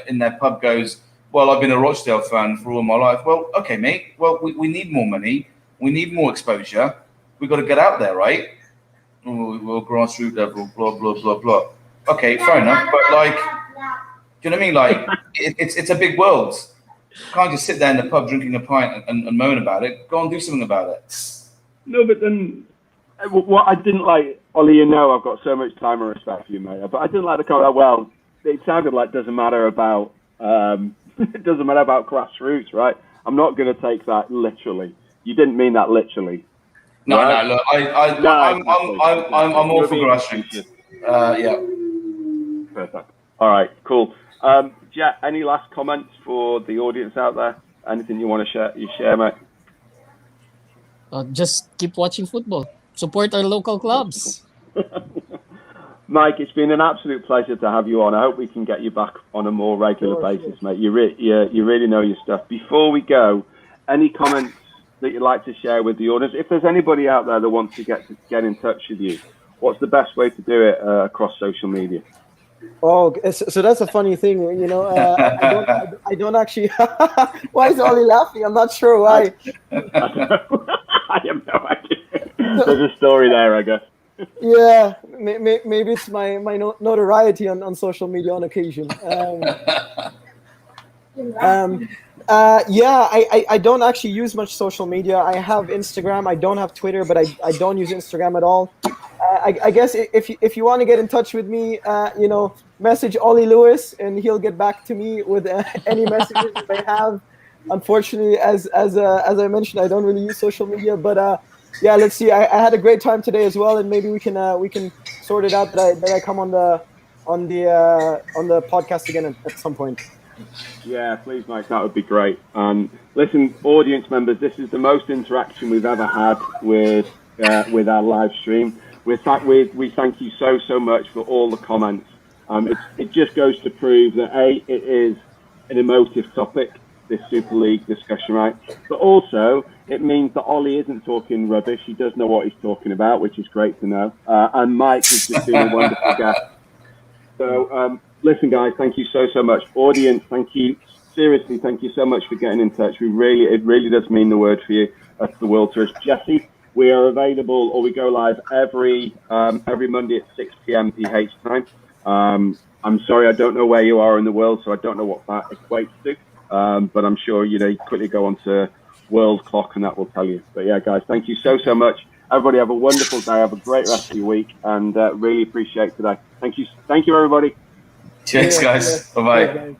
in their pub goes, well, I've been a Rochdale fan for all my life. Well, okay, mate. Well, we need more money. We need more exposure. We've got to get out there, right? We're grassroots level, blah, blah, blah, blah. Okay, fair enough. But, like, do you know what I mean? Like, it's a big world. You can't just sit there in the pub drinking a pint and moan about it. Go and do something about it. No, but then what I didn't like, Ollie, I've got so much time and respect for you, mate. But I didn't like the comment. Well, it sounded like it doesn't matter about grassroots, right? I'm not going to take that literally. You didn't mean that literally. No, right? no. Look, I'm all for grassroots. Yeah. Perfect. All right, cool. Jet, any last comments for the audience out there? Anything you want to share? You share, mate. Just keep watching football. Support our local clubs. Mike, it's been an absolute pleasure to have you on. I hope we can get you back on a more regular basis, mate. You really know your stuff. Before we go, any comments that you'd like to share with the audience? If there's anybody out there that wants to get in touch with you, what's the best way to do it across social media? Oh, so that's a funny thing, I don't actually. Why is Ollie laughing? I'm not sure why. I have no idea. There's a story there, I guess. Yeah, maybe it's my notoriety on social media on occasion. I don't actually use much social media. I have Instagram. I don't have Twitter, but I don't use Instagram at all. I guess if you want to get in touch with me, message Ollie Lewis and he'll get back to me with any messages that I have. Unfortunately, as I mentioned, I don't really use social media, but yeah, let's see. I had a great time today as well, and maybe we can sort it out that I come on the podcast again at some point. Yeah, please, Mike. That would be great. Listen, audience members, this is the most interaction we've ever had with our live stream. We thank you so much for all the comments. It just goes to prove that it is an emotive topic, this Super League discussion, right? But also, it means that Ollie isn't talking rubbish. He does know what he's talking about, which is great to know. And Mike has just been a wonderful guest. So, listen, guys, thank you so much. Audience, thank you seriously, thank you so much for getting in touch. It really does mean the word for you at the World Tours. Jesse, we are available, or we go live every Monday at 6 p.m. PH time. I'm sorry, I don't know where you are in the world, so I don't know what that equates to. But I'm sure you quickly go onto World Clock and that will tell you. But yeah, guys, thank you so much. Everybody have a wonderful day. Have a great rest of your week, and really appreciate today. Thank you, everybody. Cheers, guys. Bye bye. Bye.